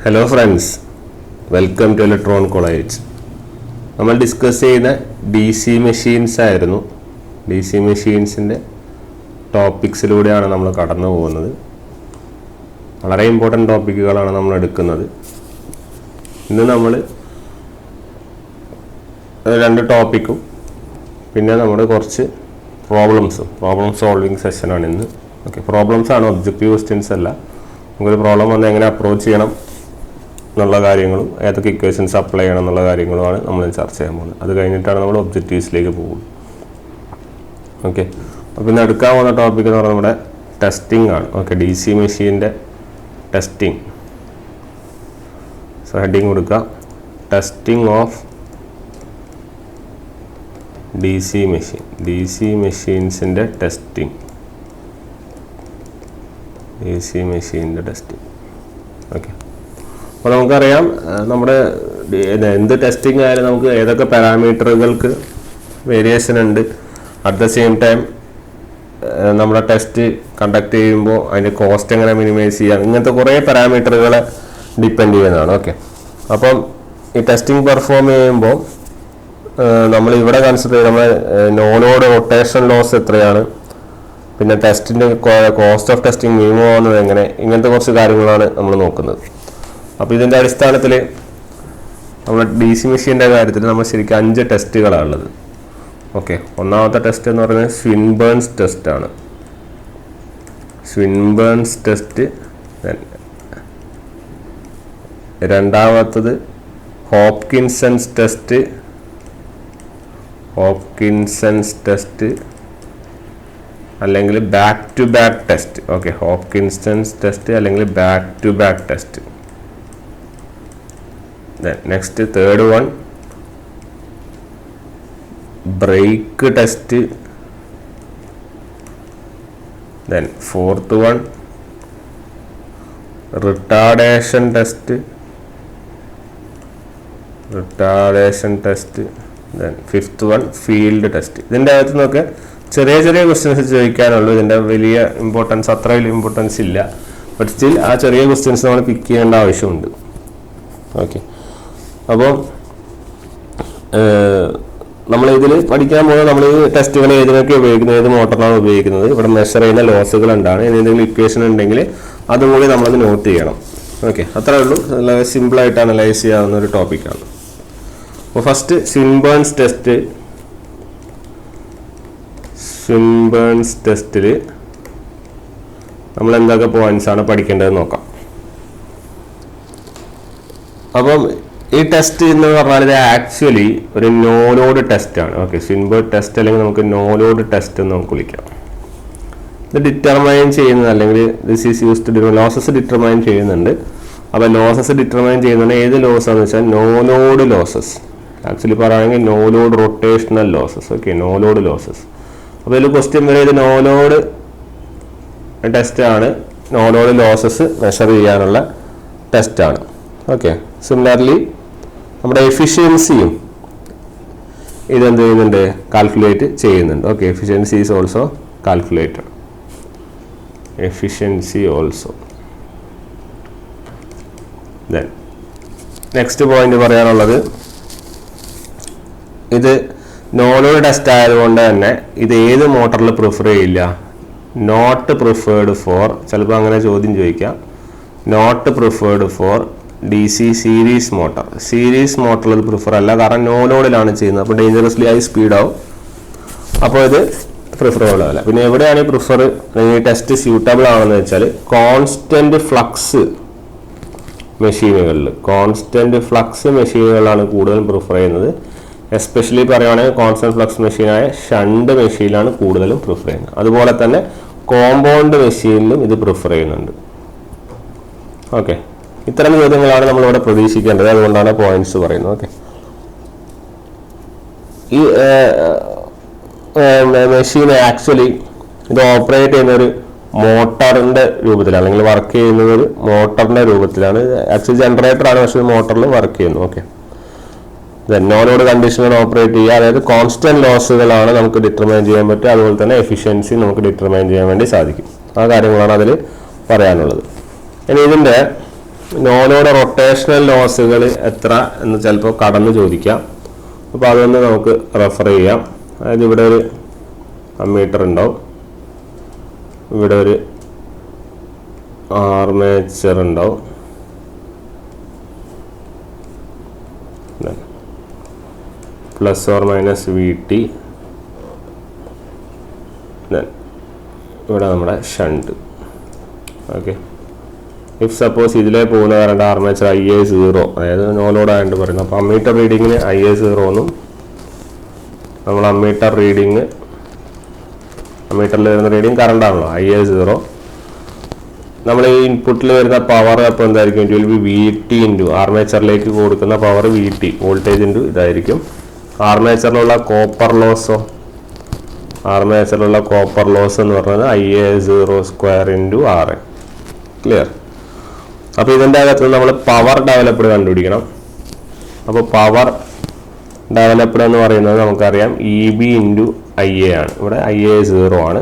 Hello friends, welcome to electron college. നമ്മൾ discuss ചെയ്യുന്ന D C machines ആയിരുന്നു. D C മെഷീൻസിൻ്റെ ടോപ്പിക്സിലൂടെയാണ് നമ്മൾ കടന്നു പോകുന്നത്. വളരെ ഇമ്പോർട്ടൻ്റ് ടോപ്പിക്കുകളാണ് നമ്മൾ എടുക്കുന്നത്. ഇന്ന് നമ്മൾ രണ്ട് ടോപ്പിക്കും പിന്നെ നമ്മുടെ കുറച്ച് പ്രോബ്ലം സോൾവിങ് സെഷനാണ് ഇന്ന്. ഓക്കെ, പ്രോബ്ലംസ് ആണ്, ഒബ്ജക്റ്റീവ് ക്വസ്റ്റ്യൻസ് അല്ല. നമുക്കൊരു പ്രോബ്ലം വന്ന് എങ്ങനെ അപ്രോച്ച് ചെയ്യണം എന്നുള്ള കാര്യങ്ങളും ഏതൊക്കെ ഇക്വേഷൻസ് അപ്ലൈ ചെയ്യണം എന്നുള്ള കാര്യങ്ങളുമാണ് നമ്മൾ ചർച്ച ചെയ്യാൻ പോകുന്നത്. അത് കഴിഞ്ഞിട്ടാണ് നമ്മൾ ഒബ്ജക്റ്റീവ്സിലേക്ക് പോകുന്നത്. ഓക്കെ, അപ്പോൾ ഇന്ന് എടുക്കാൻ പോകുന്ന ടോപ്പിക് എന്ന് പറഞ്ഞാൽ നമ്മുടെ ടെസ്റ്റിംഗ് ആണ്. ഓക്കെ, ഡി സി മെഷീൻ്റെ ടെസ്റ്റിംഗ്. സോ ഹെഡിങ് കൊടുക്കുക, testing of D C machine. D C മെഷീൻസിൻ്റെ ടെസ്റ്റിംഗ്. ഡി സി മെഷീൻ്റെ ടെസ്റ്റിംഗ്. ഓക്കെ, അപ്പോൾ നമുക്കറിയാം നമ്മുടെ എന്ത് ടെസ്റ്റിംഗ് ആയാലും നമുക്ക് ഏതൊക്കെ പാരാമീറ്ററുകൾക്ക് വേരിയേഷൻ ഉണ്ട്. അറ്റ് ദ സെയിം ടൈം നമ്മുടെ ടെസ്റ്റ് കണ്ടക്ട് ചെയ്യുമ്പോൾ അതിൻ്റെ കോസ്റ്റ് എങ്ങനെ മിനിമൈസ് ചെയ്യാം, ഇങ്ങനത്തെ കുറേ പാരാമീറ്ററുകളെ ഡിപ്പെൻഡ് ചെയ്യുന്നതാണ്. ഓക്കെ, അപ്പം ഈ ടെസ്റ്റിംഗ് പെർഫോം ചെയ്യുമ്പോൾ നമ്മൾ ഇവിടെ കൺസിഡർ ചെയ്ത് നമ്മൾ നോ ലോഡ് റൊട്ടേഷൻ ലോസ് എത്രയാണ്, പിന്നെ ടെസ്റ്റിൻ്റെ കോസ്റ്റ് ഓഫ് ടെസ്റ്റിംഗ് മിനിമം ആവുന്നത് എങ്ങനെ, ഇങ്ങനത്തെ കുറച്ച് കാര്യങ്ങളാണ് നമ്മൾ നോക്കുന്നത്. അപ്പോൾ ഇതിൻ്റെ അടിസ്ഥാനത്തിൽ നമ്മുടെ ഡി സി മെഷീൻ്റെ കാര്യത്തിൽ നമ്മൾ ശരിക്കും 5 ടെസ്റ്റുകളാണ് ഉള്ളത്. ഓക്കെ, ഒന്നാമത്തെ ടെസ്റ്റ് എന്ന് പറയുന്നത് സ്വിൻബേൺസ് ടെസ്റ്റാണ്. Swinburne's test. രണ്ടാമത്തത് ഹോപ്കിൻസൺസ് ടെസ്റ്റ്. ഹോപ്കിൻസൺസ് ടെസ്റ്റ് അല്ലെങ്കിൽ back to back test. Okay, Hopkinson's test അല്ലെങ്കിൽ back to back test. Next third one brake test. Then fourth one retardation test. Then fifth one field test. ഇതിൻ്റെ അകത്ത് നിന്നൊക്കെ ചെറിയ ചെറിയ questions ചോദിക്കാനുള്ളൂ. ഇതിൻ്റെ വലിയ importance, അത്ര വലിയ ഇമ്പോർട്ടൻസ് ഇല്ല. ബട്ട് സ്റ്റിൽ ആ ചെറിയ ക്വസ്റ്റ്യൻസ് നമ്മൾ പിക്ക് ചെയ്യേണ്ട ആവശ്യമുണ്ട്. ഓക്കെ, അപ്പോൾ നമ്മൾ ഇതിൽ പഠിക്കാൻ പോകുന്നത് നമ്മൾ ഈ ടെസ്റ്റുകൾ ഏതിനൊക്കെ ഉപയോഗിക്കുന്നത്, ഏത് മോട്ടറിനാണ് ഉപയോഗിക്കുന്നത്, ഇവിടെ മെഷർ ചെയ്യുന്ന ലോസുകൾ എന്താണ്, എന്തെങ്കിലും ഇക്വേഷൻ ഉണ്ടെങ്കിൽ അതും കൂടി നമ്മളത് നോട്ട് ചെയ്യണം. ഓക്കെ, അത്രേ ഉള്ളൂ. സിമ്പിളായിട്ട് അനലൈസ് ചെയ്യാവുന്ന ഒരു ടോപ്പിക്കാണ്. അപ്പോൾ ഫസ്റ്റ് സ്വിൻബേൺസ് ടെസ്റ്റ്. സ്വിൻബേൺസ് ടെസ്റ്റിൽ നമ്മൾ എന്തൊക്കെ പോയിന്റ്സ് ആണ് പഠിക്കേണ്ടത് നോക്കാം. അപ്പം ഈ ടെസ്റ്റ് എന്ന് പറഞ്ഞാൽ ഇത് ആക്ച്വലി ഒരു നോ ലോഡ് ടെസ്റ്റ് ആണ്. ഓക്കെ, സ്വിൻബേൺ ടെസ്റ്റ് അല്ലെങ്കിൽ നമുക്ക് നോ ലോഡ് ടെസ്റ്റ് എന്ന് നമുക്ക് വിളിക്കാം. ഇത് ഡിറ്റർമൈൻ ചെയ്യുന്നത് അല്ലെങ്കിൽ this is used to losses determine ചെയ്യുന്നുണ്ട്. അപ്പോൾ ലോസസ് ഡിറ്റർമൈൻ ചെയ്യുന്നത് ഏത് ലോസ് ആണെന്ന് വെച്ചാൽ നോ ലോഡ് ലോസസ്. ആക്ച്വലി പറയുകയാണെങ്കിൽ no load rotational losses. Okay, no load losses. അപ്പോൾ ഇതിൽ ക്വസ്റ്റ്യൻ വരെ ഇത് നോ ലോഡ് ടെസ്റ്റാണ്, നോ ലോഡ് ലോസസ് മെഷർ ചെയ്യാനുള്ള ടെസ്റ്റാണ്. ഓക്കെ, സിമിലർലി നമ്മുടെ എഫിഷ്യൻസിയും ഇതെന്ത് ചെയ്യുന്നുണ്ട്, കാൽക്കുലേറ്റ് ചെയ്യുന്നുണ്ട്. Okay, efficiency is also calculated. Efficiency also. Then next point പറയാനുള്ളത്, ഇത് നോ ലോഡ് ടെസ്റ്റ് ആയതുകൊണ്ട് തന്നെ ഇത് ഏത് മോട്ടറിൽ പ്രിഫർ ചെയ്യില്ല, നോട്ട് പ്രിഫേർഡ് ഫോർ, ചിലപ്പോൾ അങ്ങനെ ചോദ്യം ചോദിക്കാം, not preferred for D C series motor. Series മോട്ടറിൽ ഇത് പ്രിഫർ അല്ല, കാരണം നോ ലോഡിലാണ് ചെയ്യുന്നത്. അപ്പോൾ ഡേഞ്ചറസ്ലി ഹൈ സ്പീഡാവും, അപ്പോൾ ഇത് പ്രിഫറബിൾ ആവില്ല. പിന്നെ എവിടെയാണ് ഈ പ്രിഫർ അല്ലെങ്കിൽ ടെസ്റ്റ് സ്യൂട്ടബിൾ ആണെന്ന് വെച്ചാൽ കോൺസ്റ്റന്റ് ഫ്ലക്സ് മെഷീനുകളിൽ. കോൺസ്റ്റന്റ് ഫ്ലക്സ് മെഷീനുകളാണ് കൂടുതലും പ്രിഫർ ചെയ്യുന്നത്. എസ്പെഷ്യലി പറയുകയാണെങ്കിൽ കോൺസ്റ്റന്റ് ഫ്ലക്സ് മെഷീനായ ഷണ്ട് മെഷീനിലാണ് കൂടുതലും പ്രിഫർ ചെയ്യുന്നത്. അതുപോലെ തന്നെ കോമ്പൗണ്ട് മെഷീനിലും ഇത് പ്രിഫർ ചെയ്യുന്നുണ്ട്. ഓക്കെ, ഇത്തരം ചോദ്യങ്ങളാണ് നമ്മളിവിടെ പ്രതീക്ഷിക്കേണ്ടത്. അതുകൊണ്ടാണ് പോയിന്റ്സ് പറയുന്നത്. ഓക്കെ, ഈ മെഷീൻ ആക്ച്വലി ഇത് ഓപ്പറേറ്റ് ചെയ്യുന്ന ഒരു മോട്ടറിൻ്റെ രൂപത്തിലാണ്, അല്ലെങ്കിൽ വർക്ക് ചെയ്യുന്നത് ഒരു മോട്ടറിൻ്റെ രൂപത്തിലാണ്. ആക്ച്വലി ജനറേറ്ററാണ്, പക്ഷേ മോട്ടറിൽ വർക്ക് ചെയ്യുന്നു. ഓക്കെ, നോ ലോഡ് കണ്ടീഷനിൽ ഓപ്പറേറ്റ് ചെയ്യുക. അതായത് കോൺസ്റ്റന്റ് ലോസുകളാണ് നമുക്ക് ഡിറ്റർമൈൻ ചെയ്യാൻ പറ്റുക. അതുപോലെ തന്നെ എഫിഷ്യൻസി നമുക്ക് ഡിറ്റർമൈൻ ചെയ്യാൻ വേണ്ടി സാധിക്കും. ആ കാര്യങ്ങളാണ് അതിൽ പറയാനുള്ളത്. ഇനി ഇതിൻ്റെ നോ ലോഡ് റൊട്ടേഷണൽ ലോസുകൾ എത്ര എന്ന് ചിലപ്പോൾ കടന്ന് ചോദിക്കാം. അപ്പോൾ അതൊന്ന് നമുക്ക് റെഫർ ചെയ്യാം. അതായത് ഇവിടെ ഒരു അമ്മീറ്റർ ഉണ്ടാവും, ഇവിടെ ഒരു ആർമേച്ചർ ഉണ്ടാവും, plus or minus V T, ഇവിടെ നമ്മുടെ ഷണ്ട്. ഓക്കെ, ഇഫ് സപ്പോസ് ഇതിലേ പോകുന്ന കറണ്ട് ആർമേച്ചർ IA0, അതായത് നോ ലോഡ് ആയിട്ട് പറയുന്നത്. അപ്പോൾ അമ്മീറ്റർ റീഡിങ്ങിന് IA0 എന്നും നമ്മൾ അമ്മീറ്റർ റീഡിങ്, അമ്മീറ്ററിൽ വരുന്ന റീഡിങ് കറണ്ട് ആണല്ലോ IA0. നമ്മൾ ഈ ഇൻപുട്ടിൽ വരുന്ന പവർ അപ്പോൾ എന്തായിരിക്കും? It will be VT into ആർമേച്ചറിലേക്ക് കൊടുക്കുന്ന പവർ VT, വോൾട്ടേജ് ഇൻറ്റു ഇതായിരിക്കും. ആർമേച്ചറിലുള്ള കോപ്പർ ലോസോ, ആർമേച്ചറിലുള്ള കോപ്പർ ലോസ് എന്ന് പറയുന്നത് IA0² ഇൻറ്റു RA. ക്ലിയർ? അപ്പോൾ ഇതിൻ്റെ അകത്ത് നമ്മൾ പവർ ഡെവലപ്ഡ് കണ്ടുപിടിക്കണം. അപ്പോൾ പവർ ഡെവലപ്ഡ് എന്ന് പറയുന്നത് നമുക്കറിയാം EB ഇൻറ്റു IA ആണ്. ഇവിടെ IA0 ആണ്.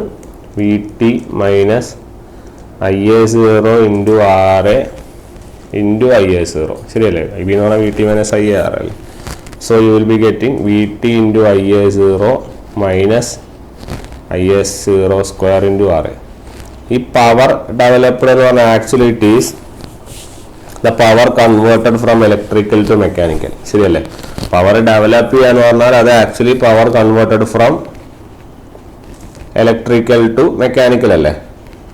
VT minus IA0 into RA into IA0. ശരിയല്ലേ? IB എന്ന് പറഞ്ഞാൽ VT മൈനസ് IAR അല്ലേ? So you will be getting VT into IA0 minus IA0² into RA. ഈ പവർ ഡെവലപ്ഡ് എന്ന് പറഞ്ഞാൽ actually it is the power converted from electrical to mechanical. ശരിയല്ലേ? Power develop ചെയ്യുക എന്ന് പറഞ്ഞാൽ അത് actually power converted from electrical to mechanical അല്ലേ?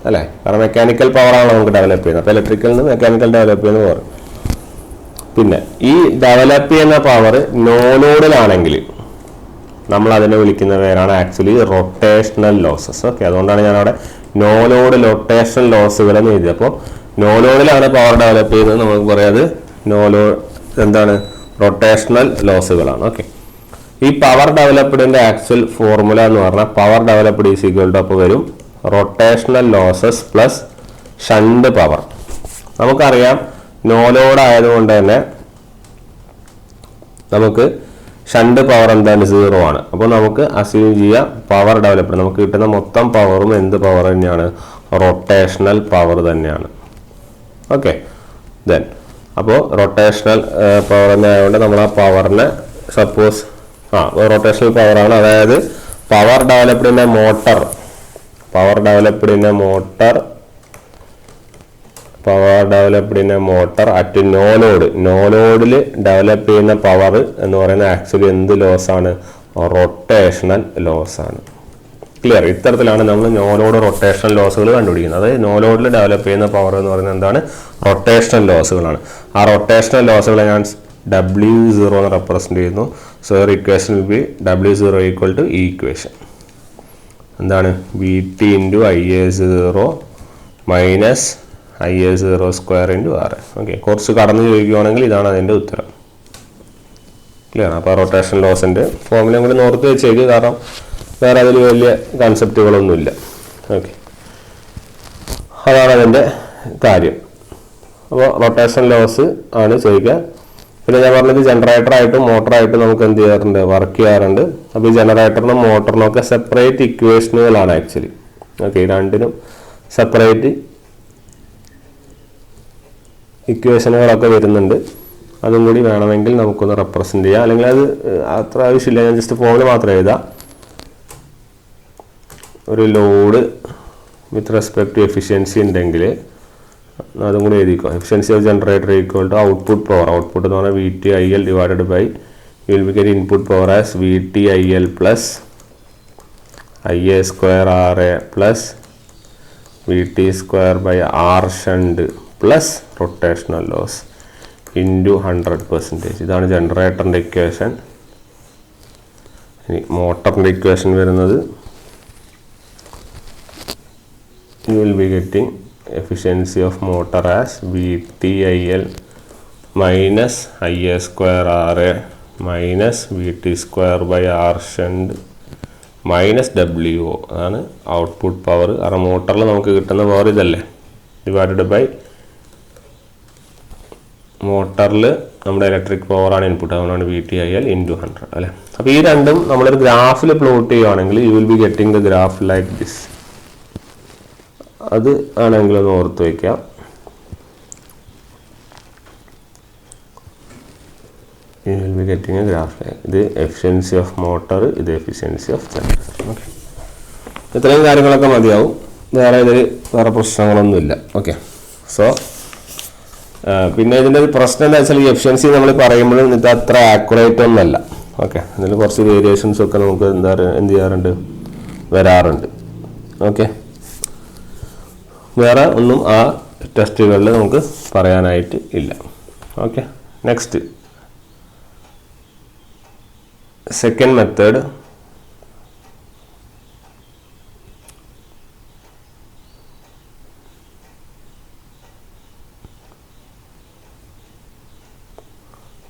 അല്ലേ? കാരണം മെക്കാനിക്കൽ പവറാണ് നമുക്ക് ഡെവലപ്പ് ചെയ്യുന്നത്. അപ്പോൾ ഇലക്ട്രിക്കൽ നിന്ന് മെക്കാനിക്കൽ ഡെവലപ്പ് ചെയ്യുന്ന പവർ. പിന്നെ ഈ ഡെവലപ്പ് ചെയ്യുന്ന പവർ നോ ലോഡിലാണെങ്കിൽ നമ്മൾ അതിനെ വിളിക്കുന്ന പേരാണ് ആക്ച്വലി റൊട്ടേഷണൽ ലോസസ്. ഓക്കെ, അതുകൊണ്ടാണ് ഞാൻ അവിടെ നോ ലോഡ് റൊട്ടേഷണൽ ലോസുകൾ എന്ന് എഴുതിയത്. അപ്പോൾ നോ ലോഡിലാണ് പവർ ഡെവലപ്പ് ചെയ്യുന്നത്, നമുക്ക് പറയാത് നോ ലോഡ് എന്താണ്? റൊട്ടേഷണൽ ലോസുകളാണ്. ഓക്കെ, ഈ പവർ ഡെവലപ്ഡിന്റെ ആക്ച്വൽ ഫോർമുല എന്ന് പറഞ്ഞാൽ power developed is equal to അപ്പോൾ വരും rotational losses plus shunt power. നമുക്കറിയാം നോ ലോഡ് ആയതുകൊണ്ട് തന്നെ നമുക്ക് ഷണ്ട് പവർ എന്താണ്? 0 ആണ്. അപ്പോൾ നമുക്ക് അസ്യൂം ചെയ്യാം പവർ ഡെവലപ്ഡ് നമുക്ക് കിട്ടുന്ന മൊത്തം പവറും എന്ത് പവർ തന്നെയാണ്? റൊട്ടേഷണൽ പവർ തന്നെയാണ്. ഓക്കെ, ദെൻ അപ്പോൾ റൊട്ടേഷണൽ പവർ തന്നെ ആയതുകൊണ്ട് നമ്മൾ ആ പവറിനെ സപ്പോസ് റൊട്ടേഷണൽ പവറാണ്. അതായത് പവർ ഡെവലപ്ഡിൻ്റെ മോട്ടർ അറ്റ് നോ ലോഡിൽ ഡെവലപ്പ് ചെയ്യുന്ന പവർ എന്ന് പറയുന്നത് ആക്ച്വലി എന്ത് ലോസ് ആണ്? റൊട്ടേഷണൽ ലോസ് ആണ്. ക്ലിയർ? ഇത്തരത്തിലാണ് നമ്മൾ നോ ലോഡ് റൊട്ടേഷണൽ ലോസുകൾ കണ്ടുപിടിക്കുന്നത്. അതായത് നോ ലോഡിൽ ഡെവലപ്പ് ചെയ്യുന്ന പവർ എന്ന് പറയുന്നത് എന്താണ്? റൊട്ടേഷണൽ ലോസുകളാണ്. ആ റൊട്ടേഷണൽ ലോസുകളെ ഞാൻ W0 എന്ന് റെപ്രസെന്റ് ചെയ്യുന്നു. So equation will be W0 equal to ഈ ഇക്വേഷൻ. എന്താണ്? VT into IA0 minus IA0² into RA. Okay, കുറച്ച് കടന്നു ചോദിക്കുകയാണെങ്കിൽ ഇതാണ് അതിൻ്റെ ഉത്തരം. ക്ലിയർ? അപ്പോൾ റൊട്ടേഷൻ ലോസിൻ്റെ ഫോർമുലയും കൂടി ഓർത്ത് വെച്ചേക്ക്, കാരണം വേറെ അതിൽ വലിയ കൺസെപ്റ്റുകളൊന്നുമില്ല. ഓക്കെ, അതാണ് അതിൻ്റെ കാര്യം. അപ്പോൾ റൊട്ടേഷൻ ലോസ് ആണ് ചോദിക്കുക. പിന്നെ ഞാൻ പറഞ്ഞത് ജനറേറ്ററായിട്ടും മോട്ടറായിട്ടും നമുക്ക് എന്ത് ചെയ്യാറുണ്ട്? വർക്ക് ചെയ്യാറുണ്ട്. അപ്പോൾ ഈ ജനറേറ്ററിനും മോട്ടറിനും ഒക്കെ സെപ്പറേറ്റ് ഇക്വേഷനുകളാണ് ആക്ച്വലി. ഓക്കെ, രണ്ടിനും സെപ്പറേറ്റ് ഇക്വേഷനുകളൊക്കെ വരുന്നുണ്ട്. അതും കൂടി വേണമെങ്കിൽ നമുക്കൊന്ന് റെപ്രസെന്റ് ചെയ്യാം. അല്ലെങ്കിൽ അത് അത്ര ആവശ്യമില്ല, ഞാൻ ജസ്റ്റ് ഫോമിൽ മാത്രം എഴുതാം. ഒരു load with respect to efficiency ഉണ്ടെങ്കിൽ അതും കൂടി എഴുതിക്കോ. Efficiency of generator equal to output power. Output എന്ന് പറഞ്ഞാൽ VT/IL divided by you will be get input power as VT/IL plus IA² RA plus VT² by R shunt plus rotational loss into 100%. ഇതാണ് ജനറേറ്ററിൻ്റെ equation. ഇനി മോട്ടറിൻ്റെ equation വരുന്നത് you will be getting efficiency of motor as VT/IL minus IA² RA minus VT² by R shunt minus WO അതാണ് output power. കാരണം മോട്ടറിൽ നമുക്ക് കിട്ടുന്ന power ഇതല്ലേ, ഡിവൈഡഡ് ബൈ മോട്ടറിൽ നമ്മുടെ ഇലക്ട്രിക് പവറാണ് ഇൻപുട്ട്, അതുകൊണ്ടാണ് VT/IL ഇൻറ്റു 100 അല്ലേ. അപ്പോൾ ഈ രണ്ടും നമ്മളൊരു ഗ്രാഫിൽ പ്ലോട്ട് ചെയ്യുകയാണെങ്കിൽ U will be getting the graph like this. അത് ആണെങ്കിൽ ഒന്ന് ഓർത്ത് വയ്ക്കാം. you will be getting a graph like ഇത് efficiency of motor, ഇത് efficiency of generator. ഓക്കെ, ഇത്രയും കാര്യങ്ങളൊക്കെ മതിയാവും. വേറെ പ്രശ്നങ്ങളൊന്നുമില്ല. ഓക്കെ, സോ പിന്നെ ഇതിൻ്റെ ഒരു പ്രശ്നം എന്താ വെച്ചാൽ ഈ എഫിഷ്യൻസി നമ്മൾ പറയുമ്പോഴും ഇത് അത്ര ആക്യുറേറ്റ് ഒന്നല്ല. ഓക്കെ, ഇതിൽ കുറച്ച് വേരിയേഷൻസ് ഒക്കെ നമുക്ക് എന്ത് ചെയ്യാറുണ്ട്, വരാറുണ്ട്. ഓക്കെ, വേറെ ഒന്നും ആ ടെസ്റ്റുകളിൽ നമുക്ക് പറയാനായിട്ട് ഇല്ല. Okay, next second method.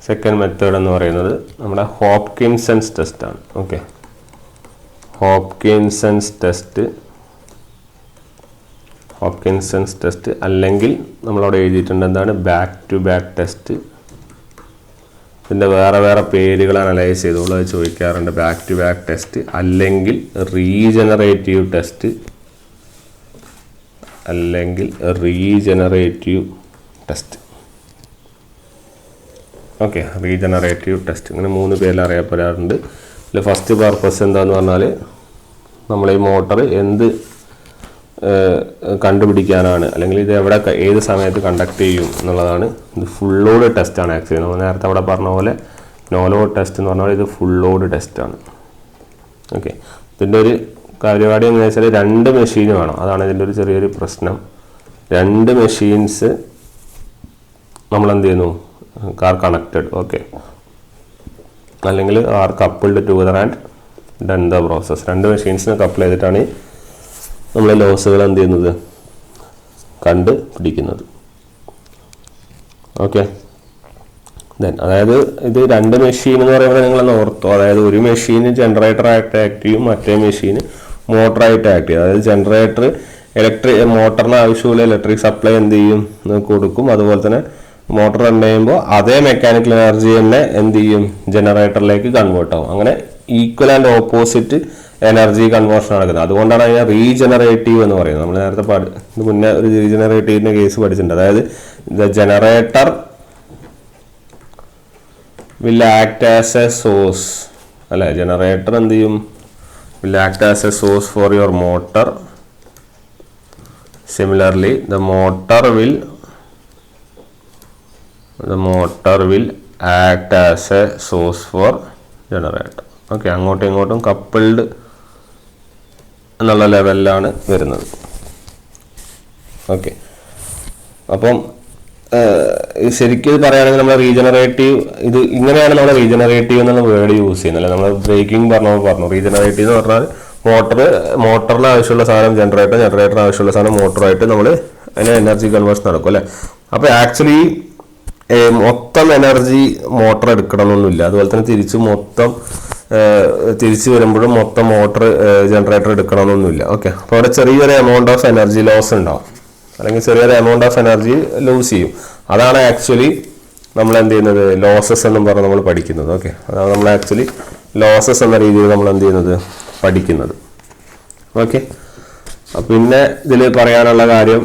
Second method എന്ന് പറയുന്നത് നമ്മുടെ ഹോപ്കിൻസൺസ് ടെസ്റ്റ് ആണ്. ഓക്കെ, ഹോപ്കിൻസൺസ് ടെസ്റ്റ് അല്ലെങ്കിൽ നമ്മളവിടെ എഴുതിയിട്ടുണ്ട് എന്താണ്, ബാക്ക് ടു ബാക്ക് ടെസ്റ്റ്. ഇതിൻ്റെ വേറെ പേരുകൾ അനലൈസ് ചെയ്തോളൂ, അത് ചോദിക്കാറുണ്ട്. ബാക്ക് ടു ബാക്ക് ടെസ്റ്റ് അല്ലെങ്കിൽ regenerative test okay, regenerative test, ഇങ്ങനെ 3 പേരിൽ അറിയപ്പെടാറുണ്ട്. ഇതിൽ ഫസ്റ്റ് പർപ്പസ് എന്താണെന്ന് പറഞ്ഞാൽ നമ്മൾ ഈ മോട്ടർ എന്ത് കണ്ടുപിടിക്കാനാണ്, അല്ലെങ്കിൽ ഇത് ഏത് സമയത്ത് കണ്ടക്ട് ചെയ്യും എന്നുള്ളതാണ്. ഇത് ഫുൾ ലോഡ് ടെസ്റ്റാണ് ആക്ച്വലി. നമ്മൾ നേരത്തെ അവിടെ പറഞ്ഞ പോലെ നോ ലോഡ് ടെസ്റ്റ് എന്ന് പറഞ്ഞാൽ ഇത് ഫുൾ ലോഡ് ടെസ്റ്റാണ്. ഓക്കെ, ഇതിൻ്റെ ഒരു പരിപാടി എന്ന് വെച്ചാൽ 2 മെഷീൻ വേണം. അതാണ് ഇതിൻ്റെ ഒരു ചെറിയൊരു പ്രശ്നം. 2 മെഷീൻസ് നമ്മൾ എന്ത് ചെയ്യുന്നു, കാർ കണക്റ്റഡ്. ഓക്കെ, അല്ലെങ്കിൽ are coupled together and done the process. 2 മെഷീൻസിനെ കപ്പിൾ ചെയ്തിട്ടാണ് നമ്മൾ ലോസുകൾ എന്ത് ചെയ്യുന്നത്, കണ്ടുപിടിക്കുന്നത്. ഓക്കെ, അതായത് ഇത് 2 മെഷീൻ എന്ന് പറയുമ്പോൾ നിങ്ങളൊന്ന് ഓർത്തോ. അതായത് ഒരു മെഷീന് ജനറേറ്ററായിട്ട് ആക്ട് ചെയ്യും, മറ്റേ മെഷീന് മോട്ടറായിട്ട് ആക്ട് ചെയ്യും. അതായത് ജനറേറ്റർ മോട്ടറിന് ആവശ്യമുള്ള ഇലക്ട്രിക് സപ്ലൈ എന്ത് ചെയ്യും, കൊടുക്കും. അതുപോലെ തന്നെ മോട്ടർ റൺ ചെയ്യുമ്പോൾ അതേ മെക്കാനിക്കൽ എനർജി തന്നെ എന്ത് ചെയ്യും, ജനറേറ്ററിലേക്ക് കൺവേർട്ട് ആവും. അങ്ങനെ equal and opposite energy conversion നടക്കുന്നത്. അതുകൊണ്ടാണ് അതിനെ റീജനറേറ്റീവ് എന്ന് പറയുന്നത്. നമ്മൾ നേരത്തെ മുന്നേ ഒരു റീജനറേറ്റീവിൻ്റെ കേസ് പഠിച്ചിട്ടുണ്ട്. അതായത് the generator will act as A source, അല്ലെ, ജനറേറ്റർ എന്ത് ചെയ്യും, will act as A source for your motor. Similarly the motor will act as a source for generator. Okay, അങ്ങോട്ടും ഇങ്ങോട്ടും കപ്പിൾഡ് എന്നുള്ള ലെവലിലാണ് വരുന്നത്. ഓക്കെ, അപ്പം ശരിക്കും പറയുകയാണെങ്കിൽ നമ്മൾ റീജനറേറ്റീവ്, ഇത് ഇങ്ങനെയാണ് നമ്മൾ റീജനറേറ്റീവ് എന്നുള്ള വേർഡ് യൂസ് ചെയ്യുന്നത്. അല്ലെ, നമ്മൾ ബ്രേക്കിംഗ് പറഞ്ഞു റീജനറേറ്റീവ് എന്ന് പറഞ്ഞാൽ മോട്ടറിന് ആവശ്യമുള്ള സാധനം ജനറേറ്ററിന് ആവശ്യമുള്ള സാധനം മോട്ടറായിട്ട് നമ്മൾ അതിന് എനർജി കൺവേർഷൻ നടക്കും. അല്ലേ, അപ്പോൾ ആക്ച്വലി മൊത്തം എനർജി മോട്ടർ എടുക്കണമെന്നൊന്നുമില്ല. അതുപോലെ തന്നെ തിരിച്ച് വരുമ്പോഴും മൊത്തം ജനറേറ്റർ എടുക്കണമെന്നൊന്നുമില്ല. ഓക്കെ, അപ്പോൾ അവിടെ ചെറിയൊരു എമൗണ്ട് ഓഫ് എനർജി ലോസ് ഉണ്ടാവും, അല്ലെങ്കിൽ ചെറിയൊരു എമൗണ്ട് ഓഫ് എനർജി ലൂസ് ചെയ്യും. അതാണ് ആക്ച്വലി നമ്മൾ എന്ത് ചെയ്യുന്നത്, ലോസസ് എന്നും പറഞ്ഞ് നമ്മൾ പഠിക്കുന്നത്. ഓക്കെ, അതാണ് നമ്മൾ ആക്ച്വലി ലോസസ് എന്ന രീതിയിൽ നമ്മൾ എന്ത് ചെയ്യുന്നത്, പഠിക്കുന്നത്. ഓക്കെ, പിന്നെ ഇതിൽ പറയാനുള്ള കാര്യം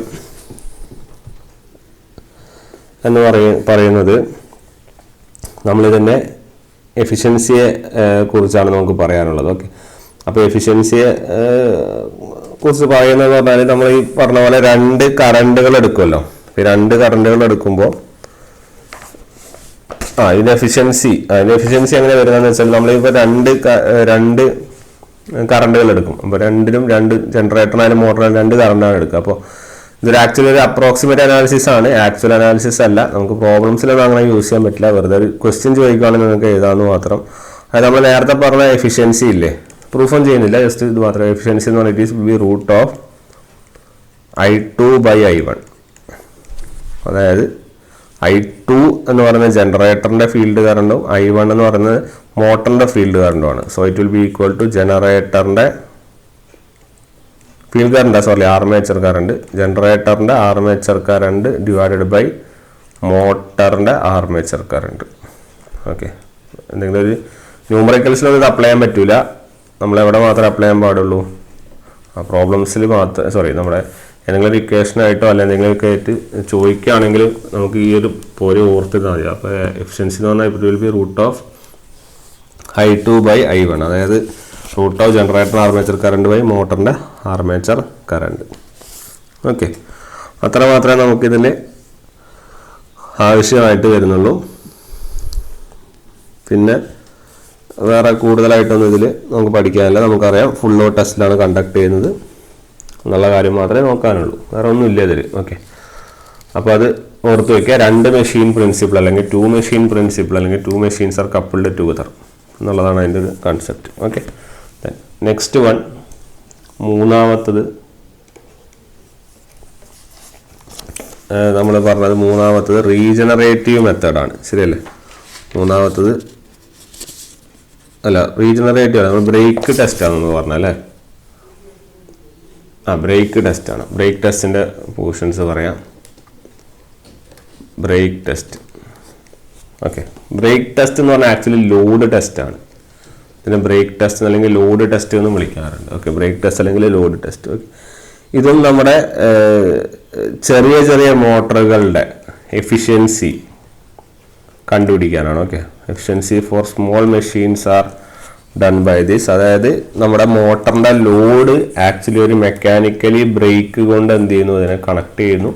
എന്ന് പറയുന്നത് നമ്മളിതിൻ്റെ എഫിഷ്യൻസിയെ കുറിച്ചാണ് നമുക്ക് പറയാനുള്ളത്. ഓക്കെ, അപ്പോൾ എഫിഷ്യൻസിയെ കുറിച്ച് പറയുന്നതെന്ന് പറഞ്ഞാൽ നമ്മൾ ഈ പറഞ്ഞ പോലെ 2 കറണ്ടുകൾ എടുക്കുമല്ലോ. ഈ 2 കറണ്ടുകൾ എടുക്കുമ്പോൾ ഇതിൻ്റെ എഫിഷ്യൻസി എങ്ങനെ വരുന്നതെന്ന് വെച്ചാൽ നമ്മളിപ്പോൾ 2 കറണ്ടുകൾ എടുക്കും. അപ്പോൾ 2 ജനറേറ്ററിനായാലും മോട്ടറിനായാലും 2 കറണ്ടാണ് എടുക്കുക. അപ്പോൾ ഇതൊരു ആക്ച്വലി ഒരു അപ്രോക്സിമേറ്റ് അനാലിസിസ് ആണ്, ആക്ച്വൽ അനാലിസിസ് അല്ല. നമുക്ക് പ്രോബ്ലംസിലൊന്നും അങ്ങനെ യൂസ് ചെയ്യാൻ പറ്റില്ല. വെറുതെ ഒരു ക്വസ്റ്റ്യൻ ചോദിക്കുകയാണെങ്കിൽ നിങ്ങൾക്ക് എഴുതാമെന്ന് മാത്രം. അത് നമ്മൾ നേരത്തെ പറഞ്ഞ എഫിഷ്യൻസി ഇല്ലേ, പ്രൂഫും ചെയ്യുന്നില്ല, ജസ്റ്റ് ഇത് മാത്രം. എഫിഷ്യൻസി എന്ന് പറഞ്ഞാൽ it is be root of I2/I1. അതായത് I2 എന്ന് പറയുന്നത് ജനറേറ്ററിൻ്റെ ഫീൽഡ് കറണ്ടും I1 എന്ന് പറയുന്നത് മോട്ടറിൻ്റെ ഫീൽഡ് കറണ്ടുമാണ്. So it will be equal to ജനറേറ്ററിൻ്റെ ഫീൽഡ് കറണ്ട് ആർമേച്ചർ കറണ്ട്, ജനറേറ്ററിൻ്റെ ആർമേച്ചർ കറണ്ട് ഡിവൈഡഡ് ബൈ മോട്ടറിൻ്റെ ആർമേച്ചർ കറണ്ട്. ഓക്കെ, എന്തെങ്കിലും ഒരു ന്യൂമറിക്കൽസിലൊന്നും ഇത് അപ്ലൈ ചെയ്യാൻ പറ്റില്ല. നമ്മളെവിടെ മാത്രമേ അപ്ലൈ ചെയ്യാൻ പാടുള്ളൂ, ആ പ്രോബ്ലംസിൽ മാത്രം, നമ്മുടെ ഏതെങ്കിലും ഒരു ഇക്വേഷനായിട്ടോ അല്ല എന്തെങ്കിലുമൊക്കെ ആയിട്ട് ചോദിക്കുകയാണെങ്കിൽ നമുക്ക് ഈ ഒരു പോലെ ഓർത്തിരുന്നാൽ മതി. അപ്പോൾ എഫിഷ്യൻസി എന്ന് പറഞ്ഞാൽ ഇറ്റ് വിൽ ബി √I2/I1, അതായത് √ ജനറേറ്റർ ആർമേച്ചർ കറണ്ട് ബൈ മോട്ടറിൻ്റെ ആർമേച്ചർ കറണ്ട്. ഓക്കെ, അത്ര മാത്രമേ നമുക്കിതിൽ ആവശ്യമായിട്ട് വരുന്നുള്ളൂ. പിന്നെ വേറെ കൂടുതലായിട്ടൊന്നും ഇതിൽ നമുക്ക് പഠിക്കാനില്ല. നമുക്കറിയാം ഫുൾ ലോഡ് ടെസ്റ്റിലാണ് കണ്ടക്ട് ചെയ്യുന്നത് എന്നുള്ള കാര്യം മാത്രമേ നോക്കാനുള്ളൂ, വേറെ ഒന്നും ഇല്ല ഇതിൽ. ഓക്കെ, അപ്പോൾ അത് ഓർത്ത് വയ്ക്കുക. 2 മെഷീൻ പ്രിൻസിപ്പിൾ അല്ലെങ്കിൽ 2 മെഷീൻ പ്രിൻസിപ്പിൾ അല്ലെങ്കിൽ 2 മെഷീൻസ് ആർ കപ്പിൾഡ് ടുഗദർ എന്നുള്ളതാണ് അതിൻ്റെ ഒരു കൺസെപ്റ്റ്. ഓക്കെ, നെക്സ്റ്റ് വൺ, മൂന്നാമത്തത് നമ്മൾ പറഞ്ഞത് മൂന്നാമത്തത് റീജനറേറ്റീവ് മെത്തേഡാണ്. ശരിയല്ലേ? മൂന്നാമത്തത് അല്ല, റീജനറേറ്റീവ് അല്ല, നമ്മൾ ബ്രേക്ക് ടെസ്റ്റാണെന്ന് പറഞ്ഞല്ലേ. ബ്രേക്ക് ടെസ്റ്റാണ്. ബ്രേക്ക് ടെസ്റ്റിൻ്റെ പോർഷൻസ് പറയാം. Brake test. Okay, brake test എന്ന് പറഞ്ഞാൽ ആക്ച്വലി ലോഡ് ടെസ്റ്റാണ്. ഇതിനെ ബ്രേക്ക് ടെസ്റ്റ് അല്ലെങ്കിൽ ലോഡ് ടെസ്റ്റ് എന്നും വിളിക്കാറുണ്ട്. ഓക്കെ, ബ്രേക്ക് ടെസ്റ്റ് അല്ലെങ്കിൽ ലോഡ് ടെസ്റ്റ്. ഓക്കെ, ഇതും നമ്മുടെ ചെറിയ ചെറിയ മോട്ടറുകളുടെ എഫിഷ്യൻസി കണ്ടുപിടിക്കാനാണ്. Okay, efficiency for small machines are done by this. അതായത് നമ്മുടെ മോട്ടറിൻ്റെ ലോഡ് ആക്ച്വലി ഒരു മെക്കാനിക്കലി ബ്രേക്ക് കൊണ്ട് എന്ത് ചെയ്യുന്നു, അതിനെ കണക്ട് ചെയ്യുന്നു,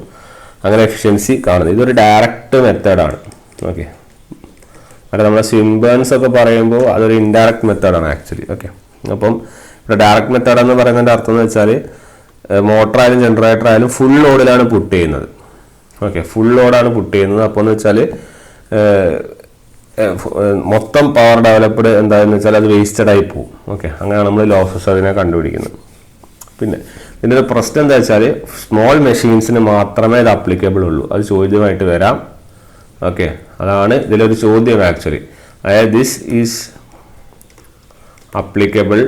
അങ്ങനെ എഫിഷ്യൻസി കാണുന്നു. ഇതൊരു ഡയറക്റ്റ് മെത്തേഡാണ്. ഓക്കെ, അല്ല നമ്മുടെ സ്വിംബേൺസ് ഒക്കെ പറയുമ്പോൾ അതൊരു ഇൻഡയറക്റ്റ് മെത്തേഡാണ് ആക്ച്വലി. ഓക്കെ, അപ്പം ഇവിടെ ഡയറക്റ്റ് മെത്തേഡ് എന്ന് പറയുന്നതിൻ്റെ അർത്ഥം എന്ന് വെച്ചാൽ മോട്ടർ ആയാലും ജനറേറ്റർ ആയാലും ഫുൾ ലോഡിലാണ് പുട്ട് ചെയ്യുന്നത്. ഓക്കെ, ഫുൾ ലോഡാണ് പുട്ട് ചെയ്യുന്നത്. അപ്പോൾ എന്ന് വെച്ചാൽ മൊത്തം പവർ ഡെവലപ്ഡ് എന്താണെന്ന് വെച്ചാൽ അത് വേസ്റ്റഡ് ആയി പോകും. ഓക്കെ, അങ്ങനെയാണ് നമ്മൾ ലോസസ് അതിനെ കണ്ടുപിടിക്കുന്നത്. പിന്നെ ഇതിൻ്റെ ഒരു പ്രശ്നം എന്താ വെച്ചാൽ സ്മോൾ മെഷീൻസിന് മാത്രമേ ഇത് അപ്ലിക്കബിൾ ഉള്ളൂ. അത് ചോദ്യമായിട്ട് വരാം. ഓക്കെ, അതാണ് ഇതിലൊരു ചോദ്യം ആക്ച്വലി. അതായത് this is applicable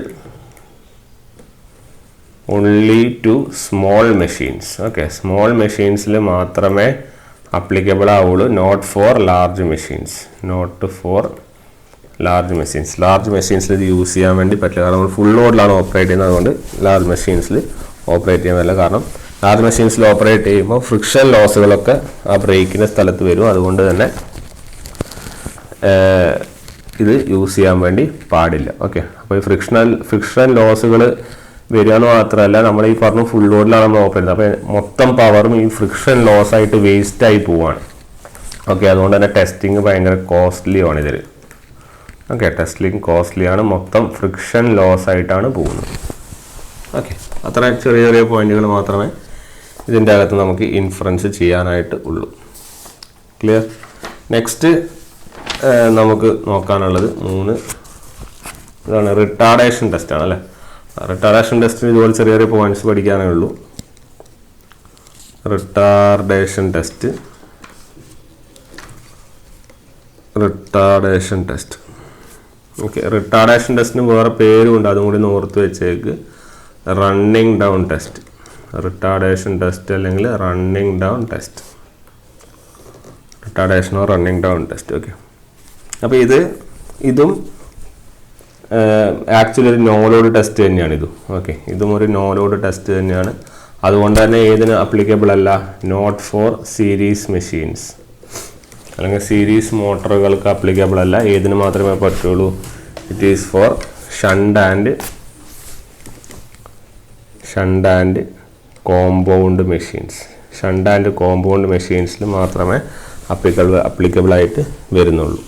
only to small machines. Okay, small മെഷീൻസിൽ മാത്രമേ അപ്ലിക്കബിൾ ആവുള്ളൂ, not for large machines. Not for large machines. Large മെഷീൻസിൽ ഇത് യൂസ് ചെയ്യാൻ വേണ്ടി പറ്റില്ല, കാരണം നമ്മൾ ഫുൾ ലോഡിലാണ് ഓപ്പറേറ്റ് ചെയ്യുന്നത്. അതുകൊണ്ട് ലാർജ് മെഷീൻസിൽ ഓപ്പറേറ്റ് ചെയ്യാൻ പറ്റില്ല. കാരണം ലാർജ് മെഷീൻസിൽ ഓപ്പറേറ്റ് ചെയ്യുമ്പോൾ ഫ്രിക്ഷൻ ലോസുകളൊക്കെ ആ ബ്രേക്കിൻ്റെ സ്ഥലത്ത് വരും. അതുകൊണ്ട് തന്നെ ഇത് യൂസ് ചെയ്യാൻ വേണ്ടി പാടില്ല. ഓക്കെ, അപ്പോൾ ഈ ഫ്രിക്ഷൻ ലോസുകൾ വരിക എന്ന് മാത്രമല്ല, നമ്മൾ ഈ പറഞ്ഞ ഫുൾ ലോഡിലാണ് നമ്മൾ ഓപ്പറേറ്റ് ചെയ്യുന്നത്. അപ്പോൾ മൊത്തം പവറും ഈ ഫ്രിക്ഷൻ ലോസ് ആയിട്ട് വേസ്റ്റ് ആയി പോവാണ്. ഓക്കെ, അതുകൊണ്ട് തന്നെ ടെസ്റ്റിങ് ഭയങ്കര കോസ്റ്റ്ലിയാണ് ഇതിൽ. ഓക്കെ, ടെസ്റ്റിംഗ് കോസ്റ്റ്ലിയാണ്, മൊത്തം ഫ്രിക്ഷൻ ലോസ് ആയിട്ടാണ് പോകുന്നത്. ഓക്കെ, അത്ര ചെറിയ ചെറിയ പോയിന്റുകൾ മാത്രമേ ഇതിൻ്റെ അകത്ത് നമുക്ക് ഇൻഫറൻസ് ചെയ്യാനായിട്ട് ഉള്ളൂ. ക്ലിയർ? നെക്സ്റ്റ് നമുക്ക് നോക്കാനുള്ളത് 3 ഇതാണ് റിട്ടാർഡേഷൻ ടെസ്റ്റാണ് അല്ലേ. റിട്ടാർഡേഷൻ ടെസ്റ്റിന് ഇതുപോലെ ചെറിയ ചെറിയ പോയിന്റ്സ് പഠിക്കാനേ ഉള്ളൂ. Retardation test. ഓക്കെ, റിട്ടാർഡേഷൻ ടെസ്റ്റിന് വേറെ പേരുമുണ്ട്, അതും കൂടി ഓർത്ത് വെച്ചേക്ക്. Running down test. Retardation test അല്ലെങ്കിൽ റണ്ണിങ് ഡൗൺ ടെസ്റ്റ്. റിട്ടാർഡേഷനോ റണ്ണിങ് ഡൗൺ ടെസ്റ്റ്. ഓക്കെ, അപ്പോൾ ഇതും ആക്ച്വലി ഒരു നോ ലോഡ് ടെസ്റ്റ് തന്നെയാണ് ഇതും. ഓക്കെ, ഇതും ഒരു നോ ലോഡ് ടെസ്റ്റ് തന്നെയാണ്. അതുകൊണ്ട് തന്നെ ഏതിന് അപ്ലിക്കബിൾ അല്ല, നോട്ട് ഫോർ സീരീസ് മെഷീൻസ് അല്ലെങ്കിൽ സീരീസ് മോട്ടറുകൾക്ക് അപ്ലിക്കബിൾ അല്ല. ഏതിന് മാത്രമേ പറ്റുള്ളൂ? It is for shunt and compound machines. Shunt and compound മെഷീൻസിൽ മാത്രമേ അപ്ലിക്കബിൾ ആയിട്ട് വരുന്നുള്ളൂ.